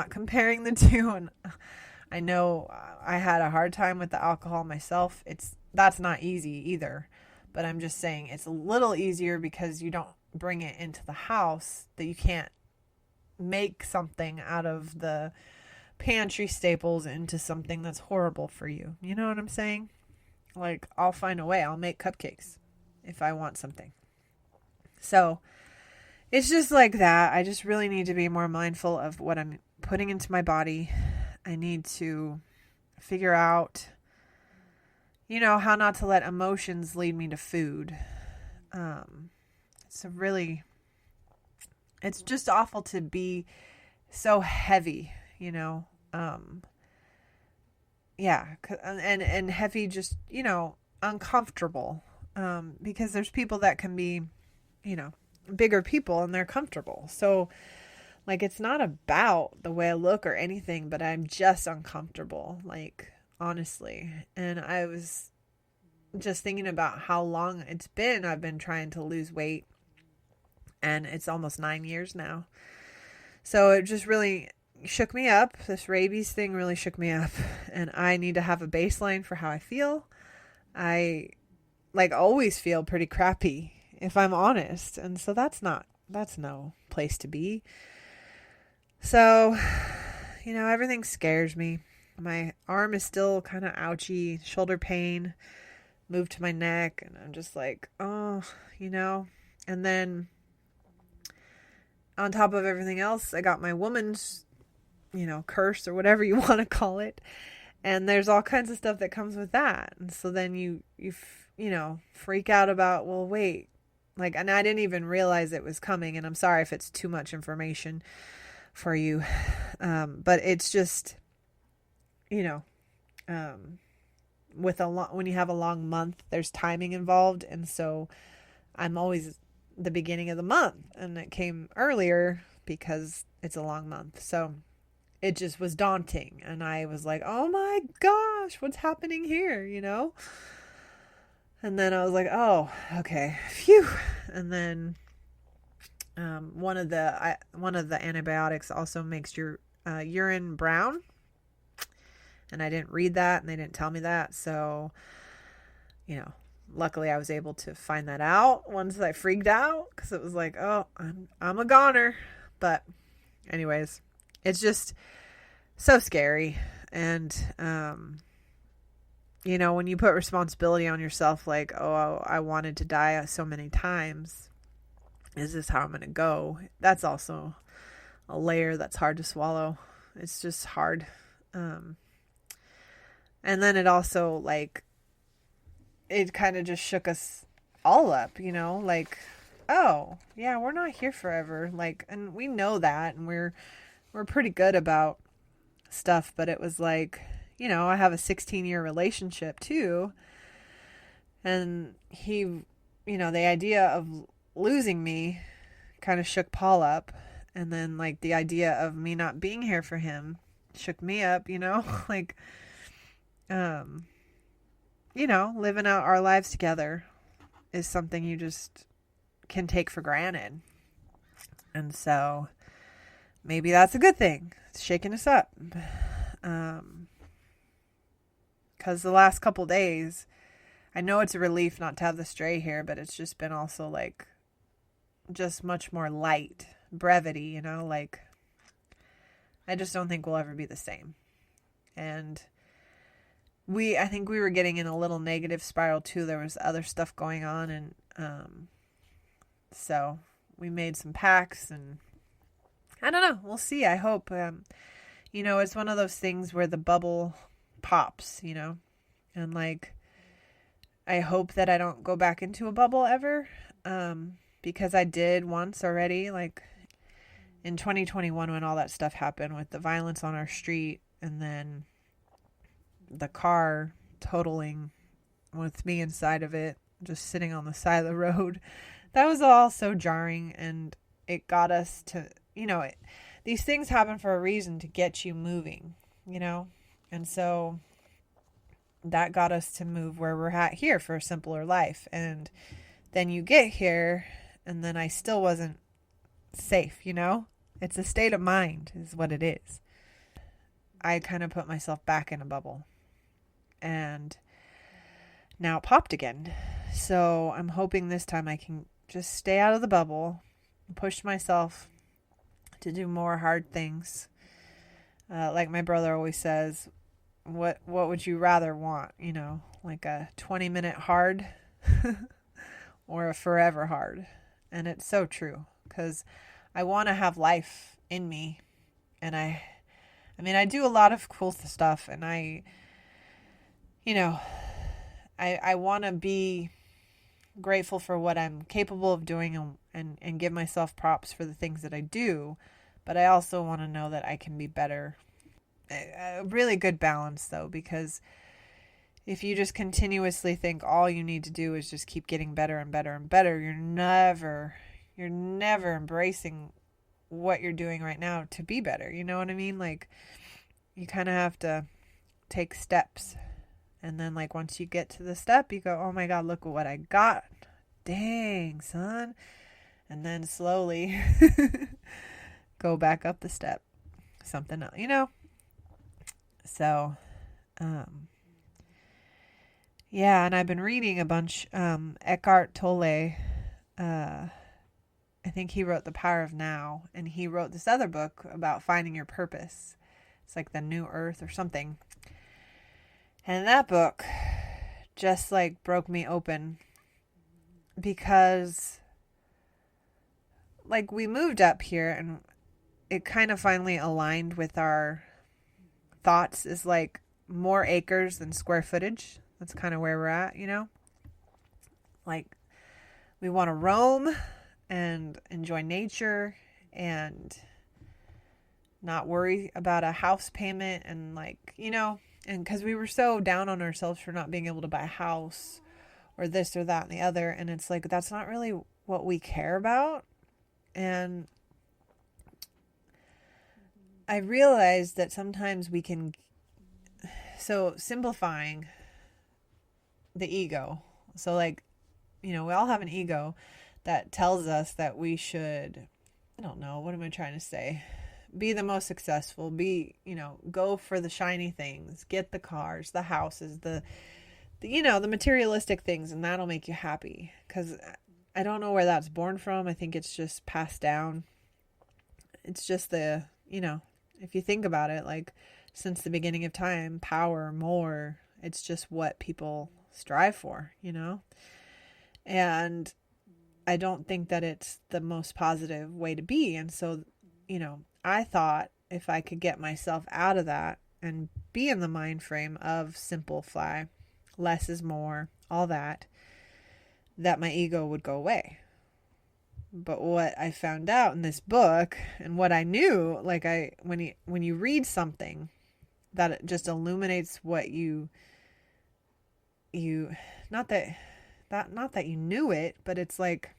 comparing the two. And I know I had a hard time with the alcohol myself. That's not easy either. But I'm just saying it's a little easier because you don't bring it into the house, that you can't make something out of the pantry staples into something that's horrible for you. You know what I'm saying? Like, I'll find a way. I'll make cupcakes if I want something. So it's just like that. I just really need to be more mindful of what I'm putting into my body. I need to figure out, how not to let emotions lead me to food. It's just awful to be so heavy, yeah. And heavy, just, uncomfortable. Because there's people that can be, bigger people and they're comfortable. So like, it's not about the way I look or anything, but I'm just uncomfortable, like, honestly. And I was just thinking about how long it's been. I've been trying to lose weight, and it's almost 9 years now. So it just really shook me up. This rabies thing really shook me up, and I need to have a baseline for how I feel. I always feel pretty crappy, if I'm honest. And so that's no place to be. So, everything scares me. My arm is still kind of ouchy, shoulder pain moved to my neck, and I'm just like, oh, and then on top of everything else, I got my woman's, curse or whatever you want to call it. And there's all kinds of stuff that comes with that. And so then freak out about, well, wait, like, and I didn't even realize it was coming. And I'm sorry if it's too much information for you. But it's just, when you have a long month, there's timing involved. And so I'm always the beginning of the month, and it came earlier because it's a long month. So it just was daunting. And I was like, oh my gosh, what's happening here? And then I was like, oh, okay, phew. And then one of the antibiotics also makes your urine brown, and I didn't read that, and they didn't tell me that. So, luckily I was able to find that out once I freaked out, because it was like, oh, I'm a goner. But anyways, it's just so scary. And when you put responsibility on yourself, like, oh, I wanted to die so many times, is this how I'm going to go? That's also a layer that's hard to swallow. It's just hard. And then it also, like, it kind of just shook us all up, like, oh, yeah, we're not here forever. Like, and we know that, and we're pretty good about stuff, but it was like, I have a 16-year relationship too. And he, the idea of losing me kind of shook Paul up. And then, like, the idea of me not being here for him shook me up, like, living out our lives together is something you just can take for granted. And so maybe that's a good thing. It's shaking us up. Because the last couple days, I know it's a relief not to have the stray here, but it's just been also, like, just much more light, brevity, like, I just don't think we'll ever be the same. And I think we were getting in a little negative spiral too. There was other stuff going on, and so we made some pacts, and I don't know. We'll see. I hope. It's one of those things where the bubble pops, and, like, I hope that I don't go back into a bubble ever, because I did once already, like in 2021 when all that stuff happened with the violence on our street, and then the car totaling with me inside of it, just sitting on the side of the road. That was all so jarring, and it got us to, these things happen for a reason, to get you moving, and so that got us to move where we're at here for a simpler life. And then you get here, and then I still wasn't safe, it's a state of mind is what it is. I kind of put myself back in a bubble, and now it popped again. So I'm hoping this time I can just stay out of the bubble and push myself to do more hard things. Like my brother always says, what would you rather want? Like a 20-minute hard or a forever hard. And it's so true, because I want to have life in me. And I do a lot of cool stuff, and I want to be grateful for what I'm capable of doing, and give myself props for the things that I do. But I also want to know that I can be better. A really good balance, though, because if you just continuously think all you need to do is just keep getting better and better and better, you're never embracing what you're doing right now to be better. You know what I mean? Like, you kind of have to take steps. And then, like, once you get to the step, you go, oh my God, look at what I got. Dang, son. And then slowly go back up the step. Something else, So, yeah, and I've been reading a bunch. Eckhart Tolle, I think he wrote The Power of Now, and he wrote this other book about finding your purpose. It's like The New Earth or something. And that book just, like, broke me open, because, like, we moved up here, and it kind of finally aligned with our thoughts. Is like, more acres than square footage. That's kind of where we're at, Like, we want to roam and enjoy nature and not worry about a house payment and, like, and because we were so down on ourselves for not being able to buy a house or this or that and the other. And it's like, that's not really what we care about. And I realized that sometimes we can, so simplifying the ego. So, like, we all have an ego that tells us that we should, I don't know, what am I trying to say? Be the most successful, go for the shiny things, get the cars, the houses, the materialistic things, and that'll make you happy. Because I don't know where that's born from. I think it's just passed down. It's just if you think about it, like, since the beginning of time, power, more, it's just what people strive for, and I don't think that it's the most positive way to be. And so, I thought if I could get myself out of that and be in the mind frame of simplify, less is more, all that my ego would go away. But what I found out in this book, and what I knew, like, when you read something that it just illuminates what you not that you knew it, but it's like,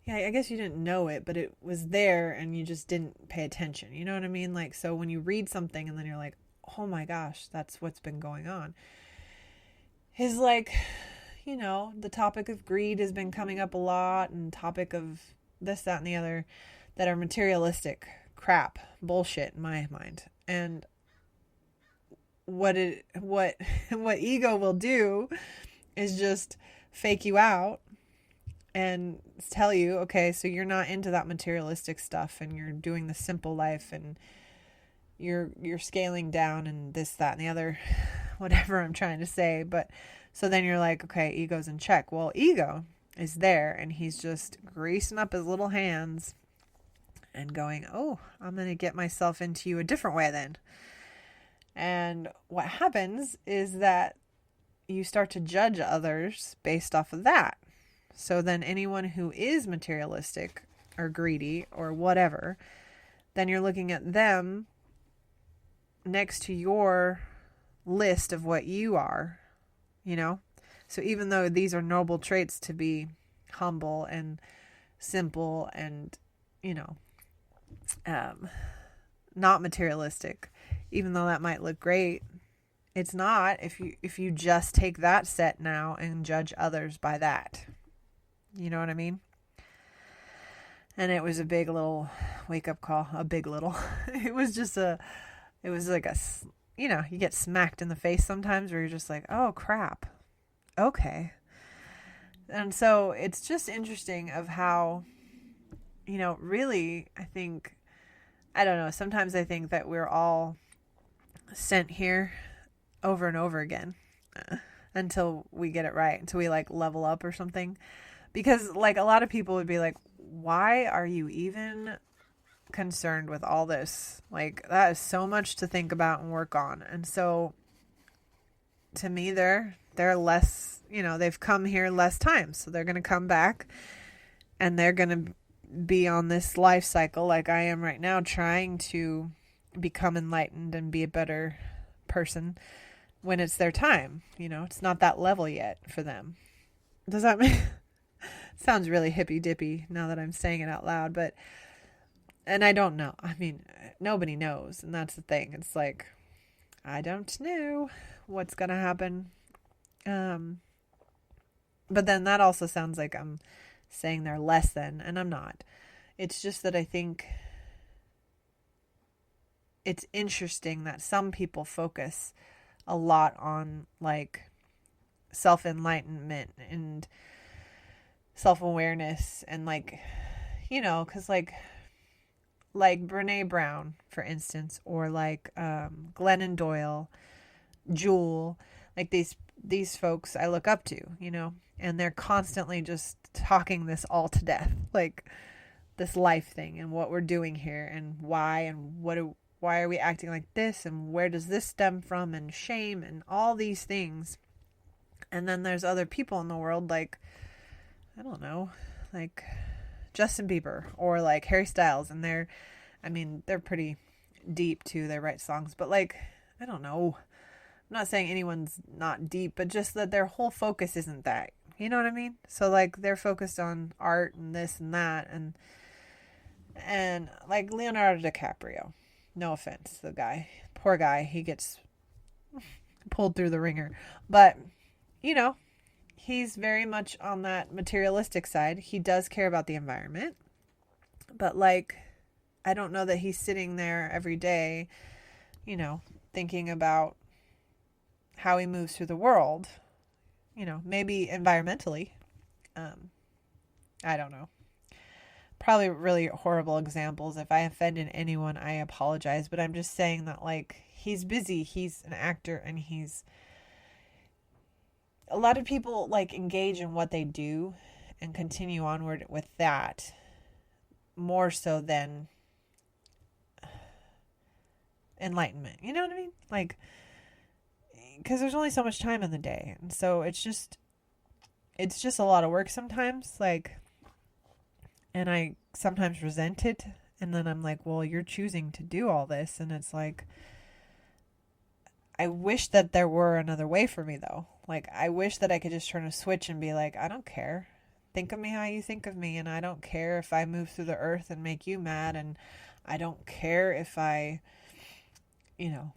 yeah, I guess you didn't know it, but it was there and you just didn't pay attention. You know what I mean? Like, so when you read something and then you're like, oh my gosh, that's what's been going on. Is like, the topic of greed has been coming up a lot, and topic of this, that, and the other, that are materialistic crap, bullshit in my mind. And what ego will do is just fake you out and tell you, okay, so you're not into that materialistic stuff, and you're doing the simple life, and you're scaling down, and this, that, and the other, whatever I'm trying to say. But so then you're like, okay, ego's in check. Well, ego is there, and he's just greasing up his little hands and going, oh, I'm going to get myself into you a different way then. And what happens is that you start to judge others based off of that. So then anyone who is materialistic or greedy or whatever, then you're looking at them next to your list of what you are, So even though these are noble traits to be humble and simple and, not materialistic, even though that might look great, it's not if you just take that set now and judge others by that. You know what I mean? And it was a big little wake-up call. A big little. It was like you get smacked in the face sometimes where you're just like, oh, crap. Okay. And so it's just interesting of how, really, I think, I don't know, sometimes I think that we're all sent here over and over again until we get it right, until we, like, level up or something. Because, like, a lot of people would be like, why are you even concerned with all this? Like, that is so much to think about and work on. And so to me, they're less, they've come here less times, so they're going to come back and they're going to be on this life cycle like I am right now, trying to become enlightened and be a better person when it's their time. It's not that level yet for them. Does that make sounds really hippy dippy now that I'm saying it out loud, and I don't know. I mean, nobody knows. And that's the thing. It's like, I don't know what's going to happen. But then that also sounds like I'm saying they're less than, and I'm not. It's just that I think it's interesting that some people focus a lot on, like, self-enlightenment and self-awareness and, like, because like Brene Brown, for instance, or like Glennon Doyle, Jewel, like these folks I look up to, and they're constantly just talking this all to death, like this life thing and what we're doing here and why and why are we acting like this, and where does this stem from, and shame and all these things. And then there's other people in the world, like, I don't know, like Justin Bieber or like Harry Styles, and they're pretty deep too. They write songs, but like, I don't know. I'm not saying anyone's not deep, but just that their whole focus isn't that. You know what I mean? So like they're focused on art and this and that, and like Leonardo DiCaprio. No offense, the guy, poor guy, he gets pulled through the ringer, but you know, he's very much on that materialistic side. He does care about the environment, but like, I don't know that he's sitting there every day, you know, thinking about how he moves through the world, you know, maybe environmentally. I don't know. Probably really horrible examples. If I offended anyone, I apologize, but I'm just saying that like, he's busy, he's an actor, and a lot of people like engage in what they do and continue onward with that more so than enlightenment. You know what I mean? Like, because there's only so much time in the day, and so it's just a lot of work sometimes, like, and I sometimes resent it, and then I'm like, well, you're choosing to do all this, and it's like, I wish that there were another way for me though. Like, I wish that I could just turn a switch and be like, I don't care. Think of me how you think of me, and I don't care if I move through the earth and make you mad, and I don't care if I, you know,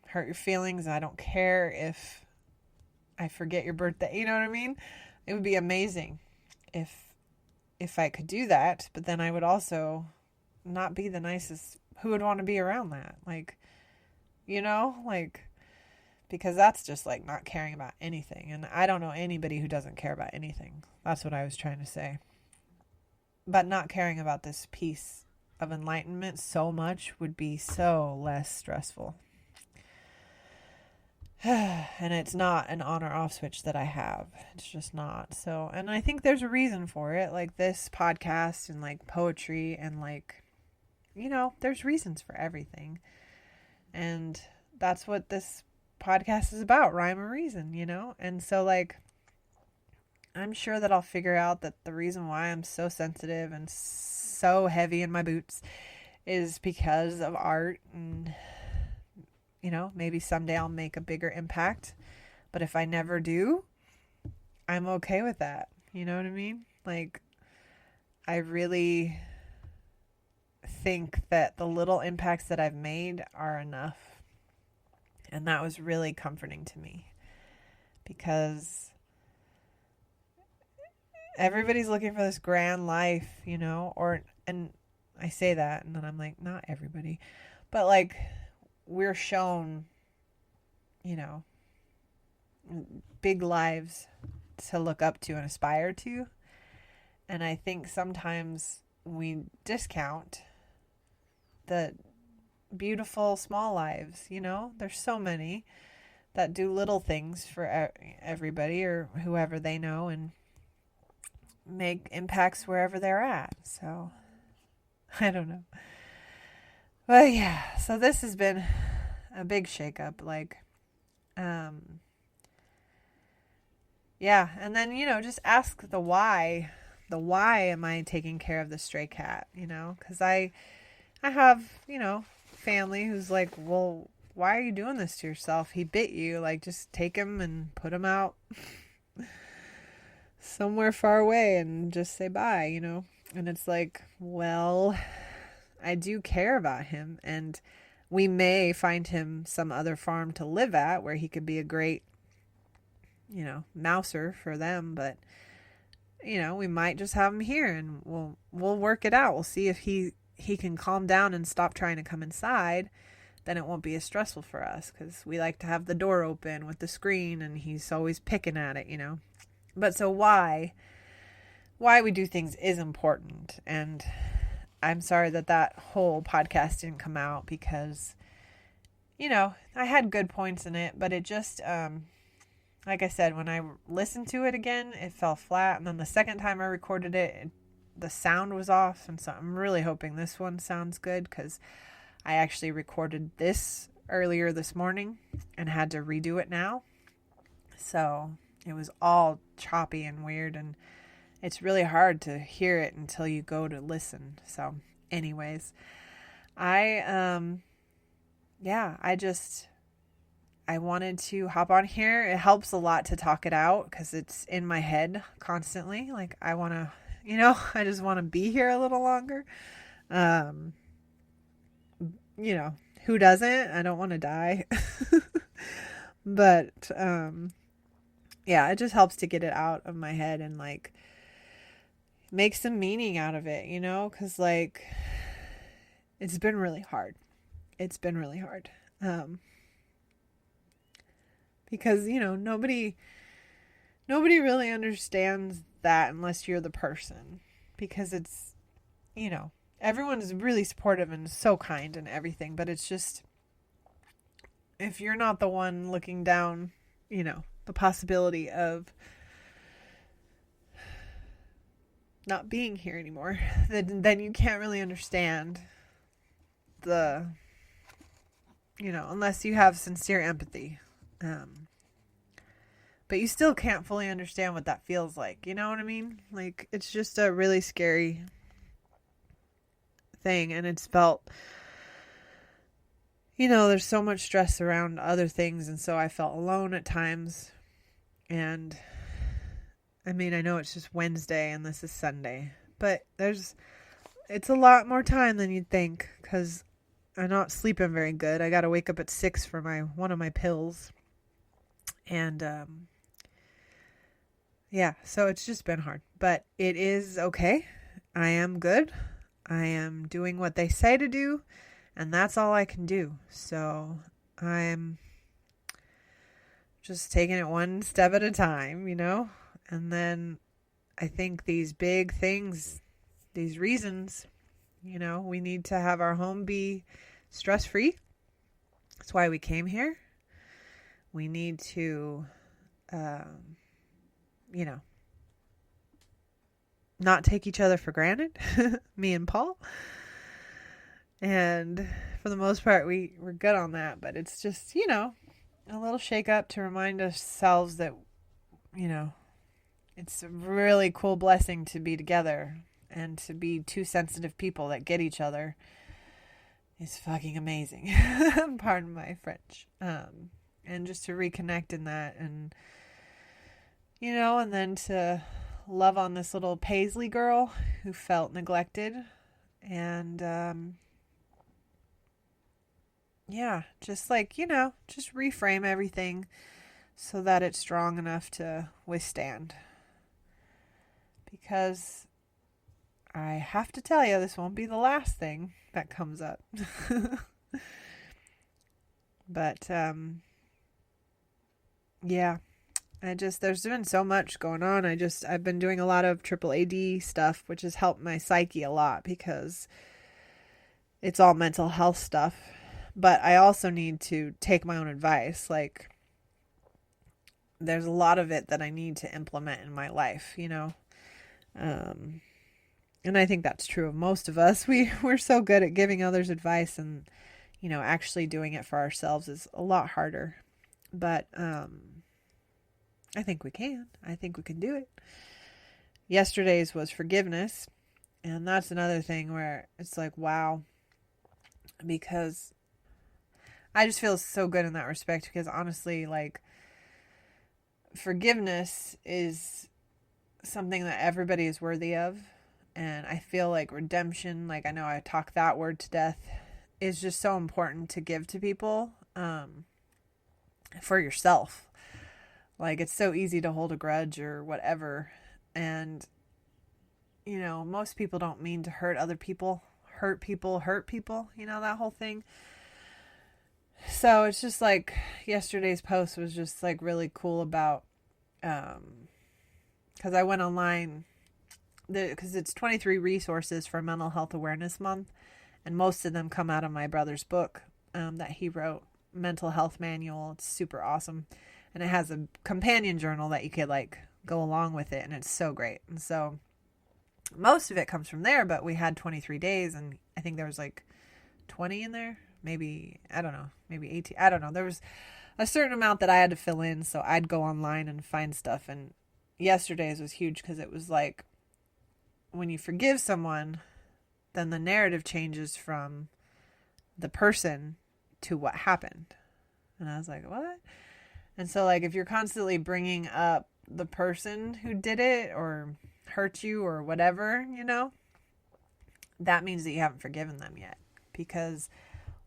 hurt your feelings, and I don't care if I forget your birthday. You know what I mean? It would be amazing if I could do that, but then I would also not be the nicest. Who would want to be around that? Like, you know, like, because that's just like not caring about anything. And I don't know anybody who doesn't care about anything. That's what I was trying to say. But not caring about this piece of enlightenment so much would be so less stressful. And it's not an on or off switch that I have. It's just not. So, and I think there's a reason for it. Like this podcast and like poetry and like, you know, there's reasons for everything. And that's what this podcast is about, rhyme or reason, you know? And so like, I'm sure that I'll figure out that the reason why I'm so sensitive and so heavy in my boots is because of art, and you know, maybe someday I'll make a bigger impact, but if I never do, I'm okay with that. You know what I mean? Like, I really think that the little impacts that I've made are enough. And that was really comforting to me, because everybody's looking for this grand life, you know, and I say that and then I'm like, not everybody, but like, we're shown, you know, big lives to look up to and aspire to. And I think sometimes we discount the beautiful small lives, you know. There's so many that do little things for everybody or whoever they know and make impacts wherever they're at. So I don't know. But yeah, so this has been a big shakeup. Like, yeah. And then, you know, just ask the why. The why am I taking care of the stray cat, you know? Because I have, you know, family who's like, well, why are you doing this to yourself? He bit you. Like, just take him and put him out somewhere far away and just say bye, you know? And it's like, well, I do care about him, and we may find him some other farm to live at where he could be a great, you know, mouser for them, but you know, we might just have him here and we'll work it out. We'll see if he can calm down and stop trying to come inside. Then it won't be as stressful for us, because we like to have the door open with the screen and he's always picking at it, you know. But so why we do things is important. And I'm sorry that whole podcast didn't come out, because, you know, I had good points in it, but it just, like I said, when I listened to it again, it fell flat. And then the second time I recorded it, the sound was off. And so I'm really hoping this one sounds good, because I actually recorded this earlier this morning and had to redo it now. So it was all choppy and weird, and it's really hard to hear it until you go to listen. So anyways, I wanted to hop on here. It helps a lot to talk it out because it's in my head constantly. Like I want to, I just want to be here a little longer. Who doesn't? I don't want to die. But, it just helps to get it out of my head and like make some meaning out of it, because like it's been really hard. It's been really hard. Because, nobody really understands that unless you're the person, because it's, everyone is really supportive and so kind and everything, but it's just, if you're not the one looking down, the possibility of not being here anymore, then you can't really understand unless you have sincere empathy. But you still can't fully understand what that feels like. You know what I mean? Like, it's just a really scary thing. And it's felt, there's so much stress around other things. And so I felt alone at times. And I mean, I know it's just Wednesday and this is Sunday, but it's a lot more time than you'd think, because I'm not sleeping very good. I got to wake up at 6 for one of my pills. And, so it's just been hard, but it is okay. I am good. I am doing what they say to do, and that's all I can do. So I'm just taking it one step at a time, and then I think these big things, these reasons, we need to have our home be stress-free. That's why we came here. We need to, not take each other for granted, me and Paul. And for the most part, we're good on that. But it's just, a little shake up to remind ourselves that, it's a really cool blessing to be together, and to be two sensitive people that get each other is fucking amazing. Pardon my French. And just to reconnect in that, and, and then to love on this little Paisley girl who felt neglected, and, just like, just reframe everything so that it's strong enough to withstand. Because I have to tell you, this won't be the last thing that comes up. But, there's been so much going on. I've been doing a lot of triple AD stuff, which has helped my psyche a lot, because it's all mental health stuff. But I also need to take my own advice. Like, there's a lot of it that I need to implement in my life, and I think that's true of most of us. We're so good at giving others advice, and, actually doing it for ourselves is a lot harder. But, I think we can. I think we can do it. Yesterday's was forgiveness. And that's another thing where it's like, wow. Because I just feel so good in that respect. Because honestly, like, forgiveness is something that everybody is worthy of. And I feel like redemption, like I know I talk that word to death, is just so important to give to people, for yourself. Like, it's so easy to hold a grudge or whatever. And, most people don't mean to hurt other people. Hurt people, that whole thing. So it's just like, yesterday's post was just like really cool about, because I went online, because it's 23 resources for Mental Health Awareness Month. And most of them come out of my brother's book that he wrote, Mental Health Manual. It's super awesome. And it has a companion journal that you could like go along with it. And it's so great. And so most of it comes from there, but we had 23 days. And I think there was like 20 in there. Maybe, I don't know, maybe 18. I don't know. There was a certain amount that I had to fill in, so I'd go online and find stuff. And yesterday's was huge because it was like when you forgive someone, then the narrative changes from the person to what happened. And I was like, what? And so, like, if you're constantly bringing up the person who did it or hurt you or whatever, you know, that means that you haven't forgiven them yet. Because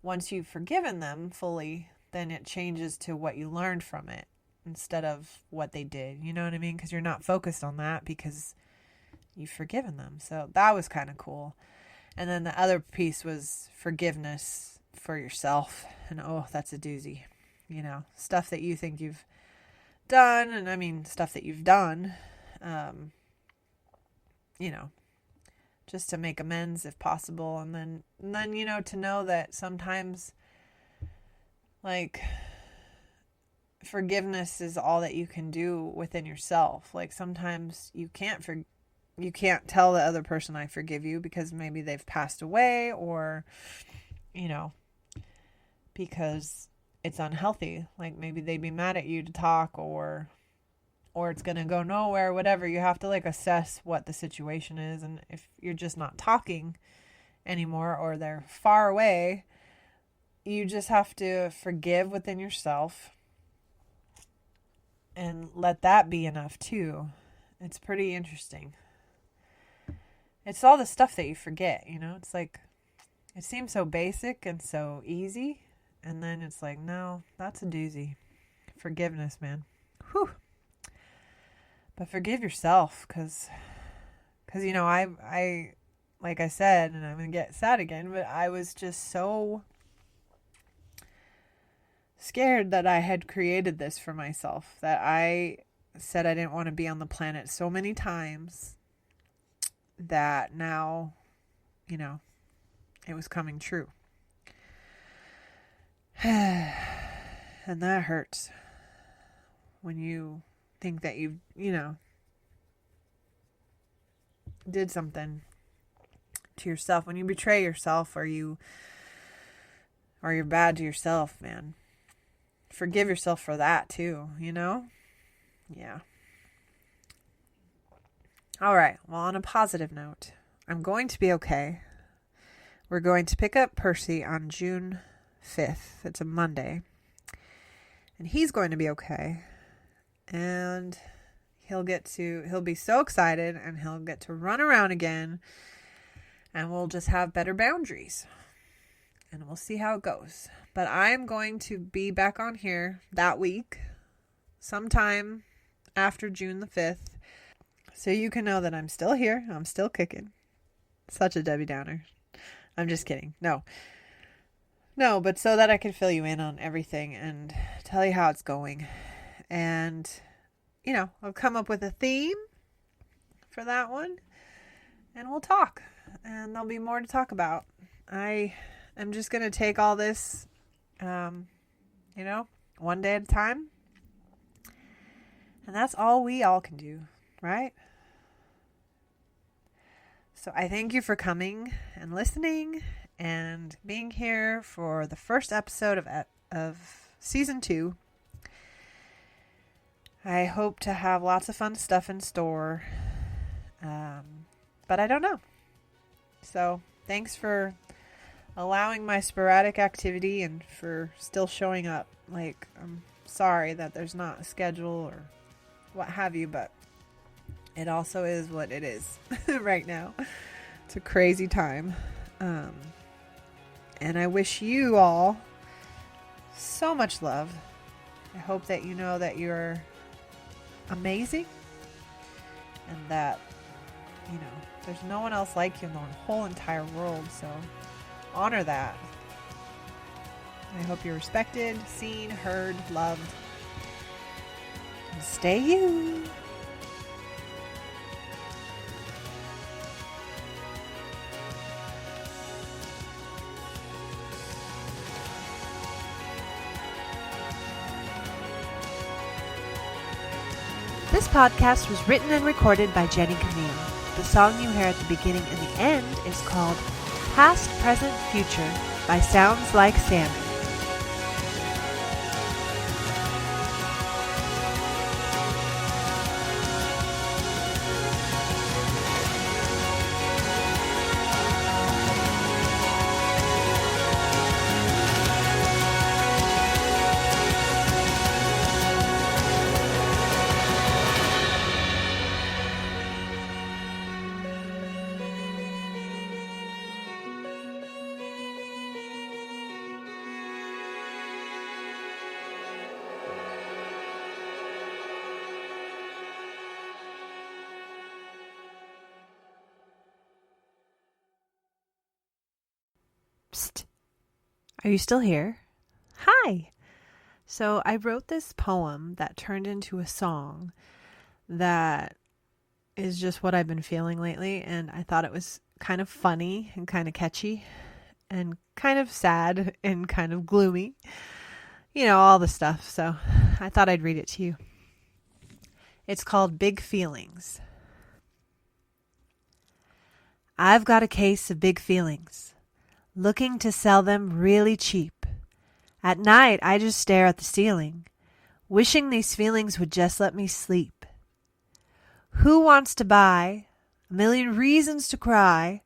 once you've forgiven them fully, then it changes to what you learned from it instead of what they did. You know what I mean? Because you're not focused on that because you've forgiven them. So that was kind of cool. And then the other piece was forgiveness for yourself. And oh, that's a doozy. You know, stuff that you think you've done, and I mean stuff that you've done, you know, just to make amends if possible. And then, you know, to know that sometimes, like, forgiveness is all that you can do within yourself. Like, sometimes you can't tell the other person I forgive you because maybe they've passed away, or, you know, because it's unhealthy. Like, maybe they'd be mad at you to talk, or it's going to go nowhere, whatever. You have to, like, assess what the situation is. And if you're just not talking anymore, or they're far away, you just have to forgive within yourself and let that be enough too. It's pretty interesting. It's all the stuff that you forget, you know? It's like, it seems so basic and so easy. And then it's like, no, that's a doozy. Forgiveness, man. Whew. But forgive yourself, because you know, I, like I said, and I'm going to get sad again, but I was just so scared that I had created this for myself, that I said I didn't want to be on the planet so many times, that now, you know, it was coming true. And that hurts when you think that you know, did something to yourself, when you betray yourself, or you're bad to yourself, man. Forgive yourself for that too, you know? Yeah. All right. Well, on a positive note, I'm going to be okay. We're going to pick up Percy on June 5th. It's a Monday. And he's going to be okay. And he'll be so excited, and he'll get to run around again, and we'll just have better boundaries, and we'll see how it goes. But I'm going to be back on here that week, sometime after June the 5th, so you can know that I'm still here. I'm still kicking. Such a Debbie Downer. I'm just kidding. No, but so that I can fill you in on everything and tell you how it's going. And, you know, I'll come up with a theme for that one, and we'll talk, and there'll be more to talk about. I am just going to take all this, you know, one day at a time. And that's all we all can do, right? So I thank you for coming and listening and being here for the first episode of season 2. I hope to have lots of fun stuff in store, but I don't know. So thanks for allowing my sporadic activity and for still showing up. Like, I'm sorry that there's not a schedule or what have you, but it also is what it is right now. It's a crazy time. And I wish you all so much love. I hope that you know that you're amazing, and that, you know, there's no one else like you in the whole entire world. So honor that. I hope you're respected, seen, heard, loved, and stay you. This podcast was written and recorded by Jenny Camille. The song you hear at the beginning and the end is called Past, Present, Future by Sounds Like Sandy. Psst. Are you still here? Hi. So I wrote this poem that turned into a song that is just what I've been feeling lately, and I thought it was kind of funny and kind of catchy and kind of sad and kind of gloomy. You know, all the stuff. So I thought I'd read it to you. It's called Big Feelings. I've got a case of big feelings, looking to sell them really cheap. At night, I just stare at the ceiling, wishing these feelings would just let me sleep. Who wants to buy a million reasons to cry,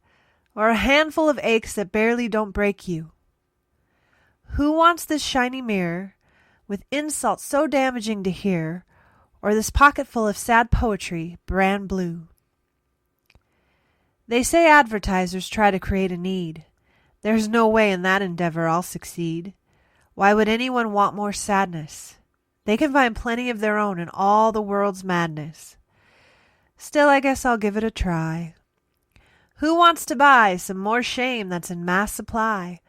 or a handful of aches that barely don't break you? Who wants this shiny mirror with insults so damaging to hear, or this pocket full of sad poetry, brand blue? They say advertisers try to create a need. There's no way in that endeavor I'll succeed. Why would anyone want more sadness? They can find plenty of their own in all the world's madness. Still, I guess I'll give it a try. Who wants to buy some more shame that's in mass supply,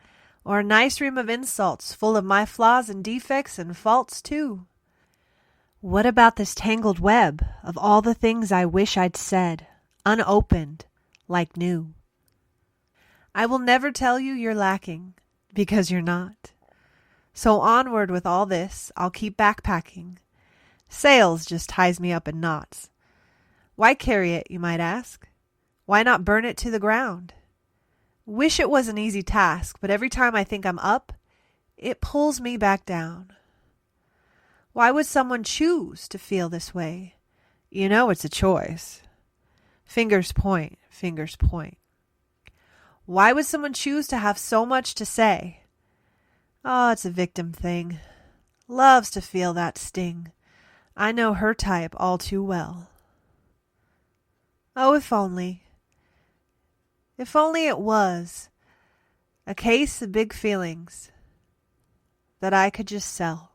or a nice ream of insults full of my flaws and defects and faults too? What about this tangled web of all the things I wish I'd said, unopened, like new? I will never tell you you're lacking, because you're not. So onward with all this, I'll keep backpacking. Sales just ties me up in knots. Why carry it, you might ask? Why not burn it to the ground? Wish it was an easy task, but every time I think I'm up, it pulls me back down. Why would someone choose to feel this way? You know it's a choice. Fingers point, fingers point. Why would someone choose to have so much to say? Oh, it's a victim thing. Loves to feel that sting. I know her type all too well. Oh, if only it was a case of big feelings that I could just sell.